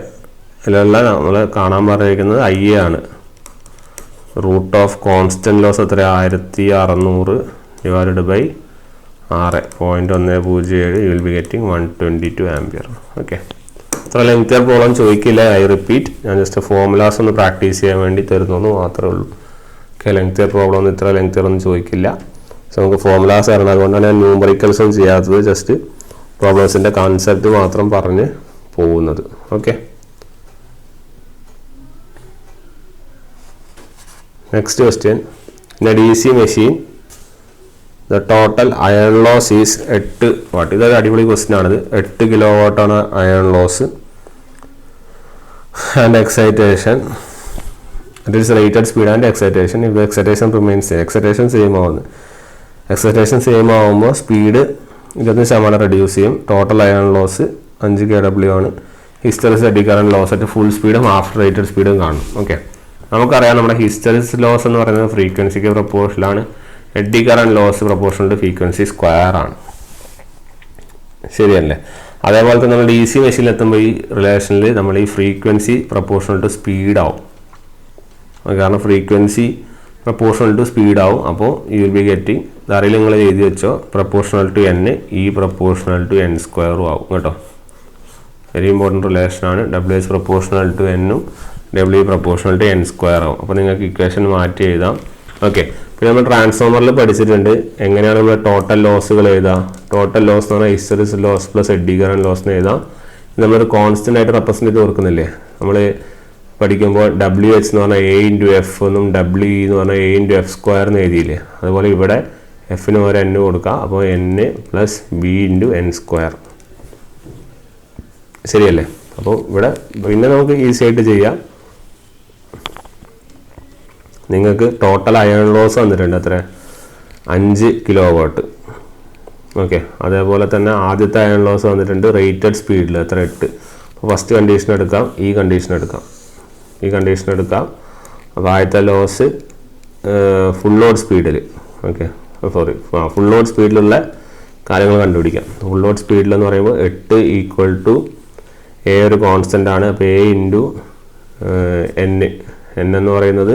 ഇതിലുള്ള നമ്മൾ കാണാൻ പറഞ്ഞിരിക്കുന്നത് IA ആണ്. റൂട്ട് ഓഫ് കോൺസ്റ്റൻറ്റ് ലോസ് എത്ര? 1600 divided by 6.107. You will be getting 122 ampere. Okay. ഇത്ര ലെങ്തിയർ പ്രോബ്ലം ചോദിക്കില്ല. ഐ റിപ്പീറ്റ്, ഞാൻ ജസ്റ്റ് ഫോർമുലാസ് ഒന്ന് പ്രാക്ടീസ് ചെയ്യാൻ വേണ്ടി തരുന്നു മാത്രമേ ഉള്ളൂ. ഓക്കെ. ലെങ്തിയർ പ്രോബ്ലം ഒന്നും ഇത്ര ലെങ്തിയർ ഒന്നും ചോദിക്കില്ല. സോ നമുക്ക് ഫോർമുലാസ് അറിയണം. അതുകൊണ്ടാണ് ഞാൻ ന്യൂമറിക്കൽസ് ഒന്നും ചെയ്യാത്തത്. ജസ്റ്റ് പ്രോബ്ലംസിൻ്റെ കൺസെപ്റ്റ് മാത്രം പറഞ്ഞ് പോകുന്നത്. Okay. Next question. In a DC machine the total iron loss is 8 watt. ഇതൊരു അടിപൊളി ക്വസ്റ്റ്യൻ ആണിത്. 8 kW ആണ് iron loss. And excitation, it is rated speed and excitation. If the excitation remains same. Excitation same ആവുന്നത്. Excitation same ആവുമ്പോൾ speed 20% reduce ചെയ്യും. Total iron loss 5 kW ആണ്. Hysteresis eddy current loss at full സ്പീഡും after rated സ്പീഡും കാണും. Okay. നമുക്കറിയാം നമ്മുടെ hysteresis loss എന്ന് പറയുന്നത് ഫ്രീക്വൻസിക്ക് പ്രപ്പോർഷനാണ്. Eddy current loss proportional to frequency square ആണ്. ശരിയല്ലേ? അതേപോലെ തന്നെ നമ്മൾ DC മെഷീനിൽ എത്തുമ്പോൾ ഈ റിലേഷനിൽ നമ്മൾ ഈ ഫ്രീക്വൻസി പ്രപ്പോർഷണൽ ടു സ്പീഡ് ആവും. കാരണം ഫ്രീക്വൻസി പ്രപ്പോർഷണൽ ടു സ്പീഡ് ആവും. അപ്പോൾ യു വിൽ ബി ഗെറ്റിംഗ് ഇതറിയിൽ നിങ്ങൾ എഴുതി വെച്ചോ, പ്രപ്പോർഷണൽ ടു n ഈ പ്രപ്പോർഷണൽ ടു n സ്ക്വയറും ആവും കേട്ടോ. വെരി ഇമ്പോർട്ടൻറ്റ് റിലേഷനാണ്. W proportional to n W proportional to n square ആവും. അപ്പോൾ നിങ്ങൾക്ക് ഇക്വേഷൻ മാറ്റി എഴുതാം. ഓക്കെ, പിന്നെ നമ്മൾ ട്രാൻസ്ഫോമറിൽ പഠിച്ചിട്ടുണ്ട് എങ്ങനെയാണ് നമ്മൾ ടോട്ടൽ ലോസുകൾ എഴുതാം. ടോട്ടൽ ലോസ് എന്ന് പറഞ്ഞാൽ hysteresis loss plus eddy current loss എന്ന് എഴുതാം. നമ്മളൊരു കോൺസ്റ്റൻ്റ് ആയിട്ട് റെപ്രസെൻ്റ് ചെയ്ത് കൊടുക്കുന്നില്ലേ. നമ്മൾ പഠിക്കുമ്പോൾ WH എന്ന് പറഞ്ഞാൽ A ഇൻറ്റു എഫ് എന്നും WE എന്ന് പറഞ്ഞാൽ A ഇൻറ്റു എഫ് സ്ക്വയർ എന്ന് എഴുതിയില്ലേ. അതുപോലെ ഇവിടെ എഫിന് ഒരു n കൊടുക്കുക. അപ്പോൾ n plus B into n square. ശരിയല്ലേ. അപ്പോൾ ഇവിടെ പിന്നെ നമുക്ക് ഈസി ആയിട്ട് ചെയ്യാം. നിങ്ങൾക്ക് ടോട്ടൽ അയൺ ലോസ് വന്നിട്ടുണ്ട് എത്ര? 5 കിലോവാട്ട്. ഓക്കെ, അതേപോലെ തന്നെ ആദ്യത്തെ അയൺ ലോസ് വന്നിട്ടുണ്ട് റേറ്റഡ് സ്പീഡിൽ എത്ര? 8. അപ്പോൾ ഫസ്റ്റ് കണ്ടീഷൻ എടുക്കാം, ഈ കണ്ടീഷൻ എടുക്കാം. അപ്പോൾ ആദ്യത്തെ ലോസ് ഫുൾ ലോഡ് സ്പീഡിൽ. ഓക്കെ, സോറി, ഫുൾ ലോഡ് സ്പീഡിലുള്ള കാര്യങ്ങൾ കണ്ടുപിടിക്കാം. ഫുൾ ലോഡ് സ്പീഡിലെന്ന് പറയുമ്പോൾ 8 ഈക്വൽ ടു A ഒരു കോൺസ്റ്റൻ്റ് ആണ്. അപ്പോൾ A ഇൻറ്റു n എന്ന് പറയുന്നത്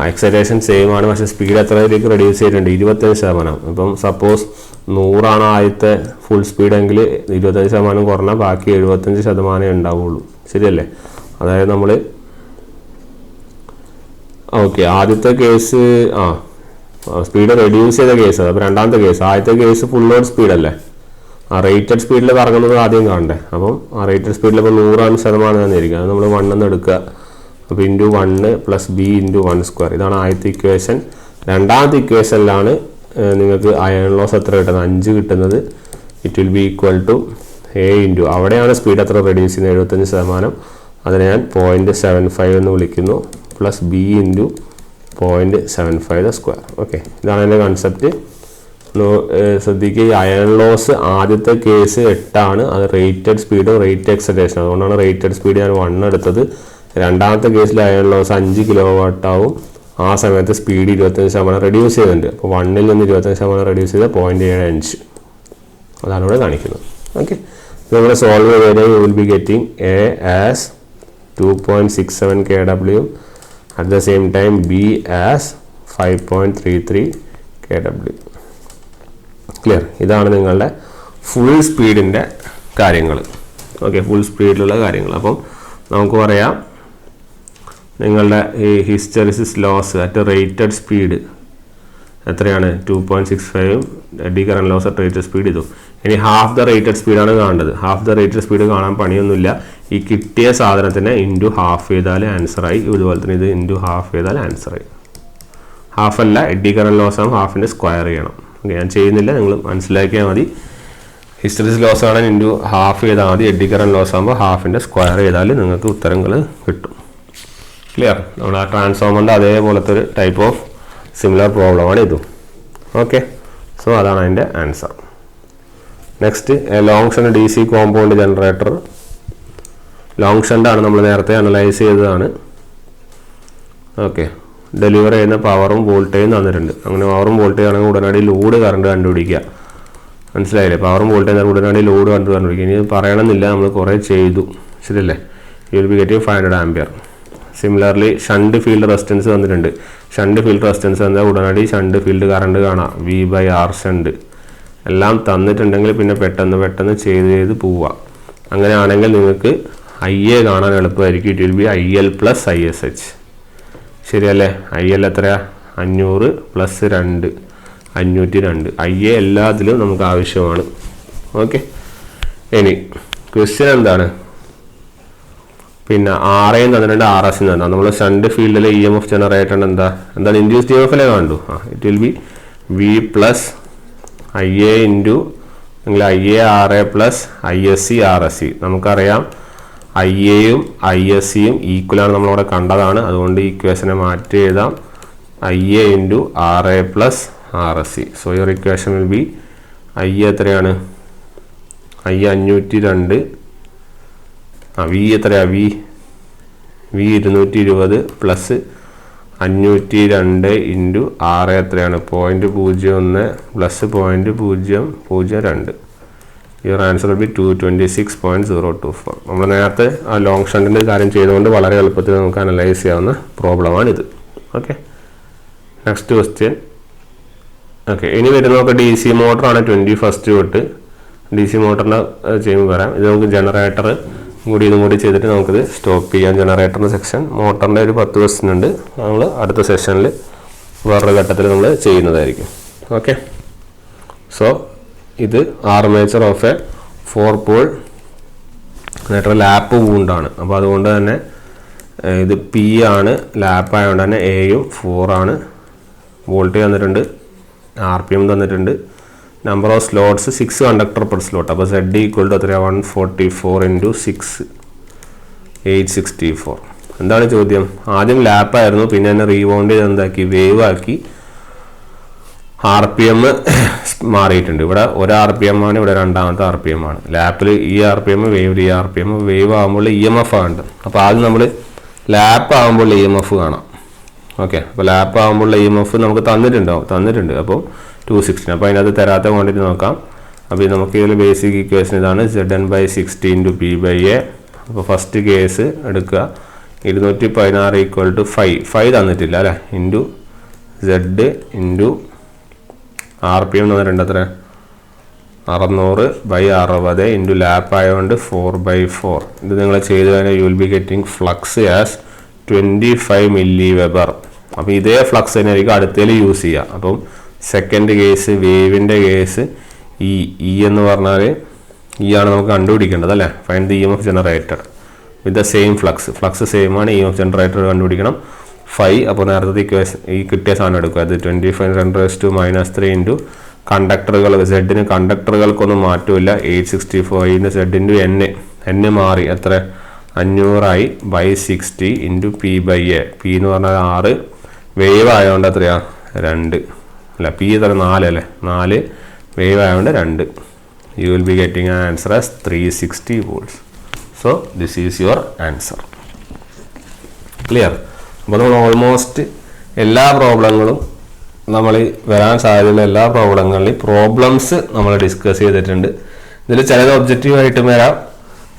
എക്സൈറ്റേഷൻ സെയിം ആണ്, പക്ഷേ സ്പീഡ് എത്രയിലേക്ക് റെഡ്യൂസ് ചെയ്തിട്ടുണ്ട്? 25%. അപ്പം സപ്പോസ് 100 ആദ്യത്തെ ഫുൾ സ്പീഡെങ്കിൽ 25% കുറഞ്ഞാൽ ബാക്കി 75% ഉണ്ടാവുള്ളൂ. ശരിയല്ലേ. അതായത് നമ്മൾ ഓക്കെ ആദ്യത്തെ കേസ് സ്പീഡ് റെഡ്യൂസ് ചെയ്ത കേസ്. അപ്പോൾ രണ്ടാമത്തെ കേസ്, ആദ്യത്തെ കേസ് ഫുൾ ലോഡ് സ്പീഡല്ലേ. റേറ്റഡ് സ്പീഡിൽ കറങ്ങുന്നത് ആദ്യം കാണണ്ടേ. അപ്പം റേറ്റഡ് സ്പീഡിൽ ഇപ്പോൾ 100% തന്നിരിക്കുക. അത് നമ്മൾ 1 എന്ന് എടുക്കുക. അപ്പോൾ into 1 plus B into 1 square. ഇതാണ് ആദ്യത്തെ ഇക്വേഷൻ. രണ്ടാമത്തെ ഇക്വേഷനിലാണ് നിങ്ങൾക്ക് അയൺ ലോസ് എത്ര കിട്ടുന്നത്? 5 കിട്ടുന്നത്. It will be equal to A into അവിടെയാണ് സ്പീഡ് എത്ര റെഡ്യൂസ് ചെയ്യുന്നത്? 75%. അതിനെ ഞാൻ 0.75 എന്ന് വിളിക്കുന്നു. Plus B into 0.75 square. Okay, ഇതാണ് എൻ്റെ കൺസെപ്റ്റ്. ശ്രദ്ധിക്കുക, ഈ അയൺ ലോസ് ആദ്യത്തെ കേസ് 8 ആണ്. അത് റേറ്റഡ് സ്പീഡും റേറ്റ് എക്സൈറ്റേഷൻ. അതുകൊണ്ടാണ് റേറ്റഡ് സ്പീഡ് ഞാൻ 1 എടുത്തത്. രണ്ടാമത്തെ കേസിൽ അയൺ ലോസ് 5 കിലോവാട്ട് ആവും. ആ സമയത്ത് സ്പീഡ് 25% റെഡ്യൂസ് ചെയ്തിട്ടുണ്ട്. അപ്പോൾ 1ൽ നിന്ന് 25% റെഡ്യൂസ് ചെയ്ത് 0.75. അതാണ് ഇവിടെ കാണിക്കുന്നത്. ഓക്കെ, നമ്മൾ സോൾവ് ചെയ്ത് U will be getting A as 2.67 kW, at the same time B as 5.33 kW. Clear. ഇതാണ് നിങ്ങളുടെ ഫുൾ സ്പീഡിൻ്റെ കാര്യങ്ങൾ. ഓക്കെ, ഫുൾ സ്പീഡിലുള്ള കാര്യങ്ങൾ. അപ്പം നമുക്ക് പറയാം നിങ്ങളുടെ ഈ hysteresis loss at rated speed എത്രയാണ്? 2.65. Eddy current loss at rated speed ഇതും. ഇനി ഹാഫ് ദ റേറ്റഡ് സ്പീഡാണ് കാണേണ്ടത്. ഹാഫ് ദ റേറ്റഡ് സ്പീഡ് കാണാൻ പണിയൊന്നുമില്ല. ഈ കിട്ടിയ സാധനത്തിനെ ഇൻറ്റു ഹാഫ് ചെയ്താൽ ആൻസറായി. ഇതുപോലെ തന്നെ ഇത് ഇൻറ്റു ഹാഫ് ചെയ്താൽ ആൻസറായി. ഹാഫ് അല്ല, എഡി കറന്റ് ലോസ് ആകുമ്പോൾ ഹാഫിൻ്റെ സ്ക്വയർ ചെയ്യണം. ഓക്കെ, ഞാൻ ചെയ്യുന്നില്ല, നിങ്ങൾ മനസ്സിലാക്കിയാൽ മതി. ഹിസ്റ്ററിസിസ് ലോസ് ആണ് ഇൻറ്റു ഹാഫ് ചെയ്താൽ മതി. എഡി കറന്റ് ലോസ് ആകുമ്പോൾ ഹാഫിൻ്റെ സ്ക്വയർ ചെയ്താൽ നിങ്ങൾക്ക് ഉത്തരങ്ങൾ കിട്ടും. ക്ലിയർ. നമ്മൾ ആ ട്രാൻസ്ഫോമറിൻ്റെ അതേപോലത്തെ ഒരു ടൈപ്പ് ഓഫ് സിമിലർ പ്രോബ്ലമാണ് ഇതും. ഓക്കെ, സോ അതാണ് അതിൻ്റെ answer. Next, long shunt DC compound generator. Long ഷണ്ടാണ്, നമ്മൾ നേരത്തെ അനലൈസ് ചെയ്തതാണ്. ഓക്കെ, ഡെലിവർ ചെയ്യുന്ന പവറും വോൾട്ടേജും തന്നിട്ടുണ്ട്. അങ്ങനെ പവറും വോൾട്ടേജ് ആണെങ്കിൽ ഉടനടി ലോഡ് കറണ്ട് കണ്ടുപിടിക്കുക. മനസ്സിലായില്ലേ? പവറും വോൾട്ടേജ് ഉടനടി ലോഡ് കണ്ടുപിടിക്കുക. ഇനി പറയണമെന്നില്ല, നമ്മൾ കുറേ ചെയ്തു. ശരിയല്ലേ. U will be getting 500 ampere. Similarly shunt field resistance തന്നിട്ടുണ്ട്. ഷണ്ട് ഫീൽഡ് റെസിസ്റ്റൻസ് എന്നാൽ ഉടനടി ഷണ്ട് ഫീൽഡ് കറണ്ട് കാണാം. V/R ഷണ്ട് എല്ലാം തന്നിട്ടുണ്ടെങ്കിൽ പിന്നെ പെട്ടെന്ന് ചെയ്ത് പോവുക. അങ്ങനെയാണെങ്കിൽ നിങ്ങൾക്ക് IA കാണാൻ എളുപ്പമായിരിക്കും. It will B IL plus ISH. ശരിയല്ലേ. IL എത്രയാ? 500 പ്ലസ് 2 502. IA എല്ലാത്തിലും നമുക്ക് ആവശ്യമാണ്. ഓക്കെ, ഇനി ക്വസ്റ്റ്യൻ എന്താണ്? പിന്നെ RA തന്നിട്ടുണ്ട്, RS തന്നിട്ടുണ്ട്. നമ്മൾ ഷണ്ട് ഫീൽഡിലെ EMF ജനറേറ്റർ എന്താണ്? ഇൻഡ്യൂസ്ഡ് EMF കണ്ടു. It will B V plus IA into നിങ്ങൾ IA RA plus ISC RSC. നമുക്കറിയാം IAയും ISCയും ഈക്വലാണ്, നമ്മളവിടെ കണ്ടതാണ്. അതുകൊണ്ട് ഈ ഇക്വേഷനെ മാറ്റി എഴുതാം. IA into RA plus RSC. So your equation will B IA എത്രയാണ്? IA 502. V എത്രയാ? V 220 പ്ലസ് 502 ഇൻറ്റു RA എത്രയാണ്? 0.01 plus 0.002. Your answer will be 226.024. നമ്മൾ നേരത്തെ ആ ലോങ് ഷണ്ടിൻ്റെ കാര്യം ചെയ്തുകൊണ്ട് വളരെ എളുപ്പത്തിൽ നമുക്ക് അനലൈസ് ചെയ്യാവുന്ന പ്രോബ്ലമാണിത്. Okay, next question. ഓക്കെ, ഇനി വരുന്നതൊക്കെ ഡി സി മോട്ടറാണ്. 21st തൊട്ട് ഡി സി മോട്ടറിൻ്റെ ചെയ്യുമ്പോൾ വരാം. ഇത് നമുക്ക് ജനറേറ്റർ ഇതും കൂടി ചെയ്തിട്ട് നമുക്കിത് സ്റ്റോപ്പ് ചെയ്യാം. ജനറേറ്ററിൻ്റെ സെക്ഷൻ, മോട്ടറിൻ്റെ ഒരു 10 ക്വസ്റ്റ്യൻ ഉണ്ട്. നമ്മൾ അടുത്ത സെഷനിൽ വേറൊരു ഘട്ടത്തിൽ നമ്മൾ ചെയ്യുന്നതായിരിക്കും. ഓക്കെ, സോ ഇത് armature of a 4-pole generator lap വൂണ്ടാണ്. അപ്പോൾ അതുകൊണ്ട് തന്നെ ഇത് പി ആണ്, ലാപ്പ് ആയതുകൊണ്ട് തന്നെ എയും 4 ആണ്. വോൾട്ടേജ് തന്നിട്ടുണ്ട്, RPM തന്നിട്ടുണ്ട്. Number of slots 6 conductor per slot. അപ്പോൾ Z ഈക്വൽ ടു എത്രയാണ്? 144 × 6 864. എന്താണ് ചോദ്യം? ആദ്യം ലാപ്പായിരുന്നു, പിന്നെ തന്നെ റീവൗണ്ട് ചെയ്ത് എന്താക്കി? വേവ് ആക്കി. RPM മാറിയിട്ടുണ്ട്. ഇവിടെ ഒരു RPM ആണ്, ഇവിടെ രണ്ടാമത്തെ RPM ആണ്. ലാപ്പിൽ ഈ RPM, വേവിൽ ഈ RPM. വേവ് ആകുമ്പോൾ EMF ആകുന്നുണ്ട്. അപ്പോൾ ആദ്യം നമ്മൾ ലാപ്പ് ആകുമ്പോൾ EMF കാണാം. ഓക്കെ, അപ്പോൾ ലാപ്പ് ആകുമ്പോൾ EMF നമുക്ക് തന്നിട്ടുണ്ട്. അപ്പോൾ 260. അപ്പോൾ അതിനകത്ത് തരാത്ത ക്വാണ്ടിറ്റി നോക്കാം. അപ്പോൾ നമുക്ക് ഇതിൽ ബേസിക് ഇക്വേഷൻ ഇതാണ്. Zn/60 × P/A. അപ്പോൾ ഫസ്റ്റ് കേസ് എടുക്കുക. 216 ഈക്വൽ ടു 5 തന്നിട്ടില്ല അല്ലേ? ഇൻറ്റു Z ഇൻറ്റു RPM തന്നിട്ടുണ്ട്. എത്ര? 600/60 ഇൻറ്റു ലാപ്പ് ആയതുകൊണ്ട് 4/4. ഇത് നിങ്ങൾ ചെയ്ത് കഴിഞ്ഞാൽ U will be getting flux as 25 mV. അപ്പോൾ ഇതേ ഫ്ലക്സ് തന്നെയായിരിക്കും അടുത്തതിൽ യൂസ് ചെയ്യുക. അപ്പം സെക്കൻഡ് കേസ് വേവിൻ്റെ കേസ് ഇ എന്ന് പറഞ്ഞാൽ ആണ് നമുക്ക് കണ്ടുപിടിക്കേണ്ടത് അല്ലേ? Find the EMF generated with the same flux same ആണ്. EMF ജനറേറ്റർ കണ്ടുപിടിക്കണം 5. അപ്പോൾ നേരത്തെ ഇക്വേഷൻ ഈ കിട്ടിയ സാധനം എടുക്കുക. അത് 25 × 10⁻³ ഇൻറ്റു കണ്ടക്ടറുകൾ. സെഡിന് കണ്ടക്ടറുകൾക്കൊന്നും മാറ്റമില്ല. 864 × Z × N മാറി. എത്ര? 500 /60 ഇൻറ്റു P/A. P എന്ന് പറഞ്ഞാൽ 6. വേവ് ആയതുകൊണ്ട് എത്രയാ? 2 അല്ല, P എത്ര? 4 അല്ലേ? 4. വേവ് ആയതുകൊണ്ട് 2. U will be getting an answer as 360 volts. So this is your answer. Clear? അപ്പോൾ നമ്മൾ ഓൾമോസ്റ്റ് എല്ലാ പ്രോബ്ലങ്ങളും നമ്മൾ വരാൻ സാധ്യതയുള്ള എല്ലാ പ്രോബ്ലങ്ങളിലും പ്രോബ്ലംസ് നമ്മൾ ഡിസ്കസ് ചെയ്തിട്ടുണ്ട്. ഇതിൽ ചിലത് ഒബ്ജക്റ്റീവായിട്ടും വരാം,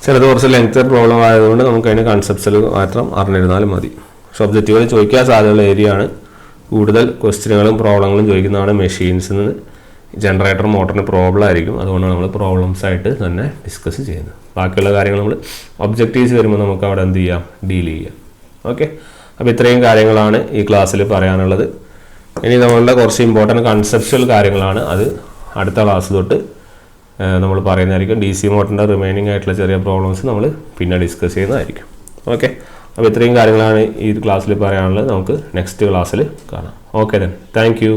ചിലത് കുറച്ച് ലെങ്തർ പ്രോബ്ലം ആയതുകൊണ്ട് നമുക്ക് അതിന് കൺസെപ്റ്റ്സിൽ മാത്രം അറിഞ്ഞിരുന്നാലും മതി. പക്ഷെ ഒബ്ജക്റ്റീവുകൾ ചോദിക്കാൻ സാധ്യതയുള്ള ഏരിയ ആണ്. കൂടുതൽ ക്വസ്റ്റ്യനുകളും പ്രോബ്ലങ്ങളും ചോദിക്കുന്നതാണ് മെഷീൻസിൽ നിന്ന്. ജനറേറ്റർ മോട്ടറിന് പ്രോബ്ലം ആയിരിക്കും, അതുകൊണ്ടാണ് നമ്മൾ പ്രോബ്ലംസ് ആയിട്ട് തന്നെ ഡിസ്കസ് ചെയ്യുന്നത്. ബാക്കിയുള്ള കാര്യങ്ങൾ നമ്മൾ ഒബ്ജക്റ്റീവ്സ് വരുമ്പോൾ നമുക്ക് അവിടെ എന്ത് ചെയ്യാം? ഡീൽ ചെയ്യാം. ഓക്കെ, അപ്പോൾ ഇത്രയും കാര്യങ്ങളാണ് ഈ ക്ലാസ്സിൽ പറയാനുള്ളത്. ഇനി നമ്മളുടെ കുറച്ച് ഇമ്പോർട്ടൻറ്റ് കൺസെപ്ച്വൽ കാര്യങ്ങളാണ്, അത് അടുത്ത ക്ലാസ് തൊട്ട് നമ്മൾ പറയുന്നതായിരിക്കും. DC മോട്ടറിൻ്റെ റിമൈനിങ് ആയിട്ടുള്ള ചെറിയ പ്രോബ്ലംസ് നമ്മൾ പിന്നെ ഡിസ്കസ് ചെയ്യുന്നതായിരിക്കും. ഓക്കെ, അപ്പോൾ ഇത്രയും കാര്യങ്ങളാണ് ഈ ക്ലാസ്സിൽ പറയാനുള്ളത്. നമുക്ക് നെക്സ്റ്റ് ക്ലാസ്സിൽ കാണാം. Okay then, thank you.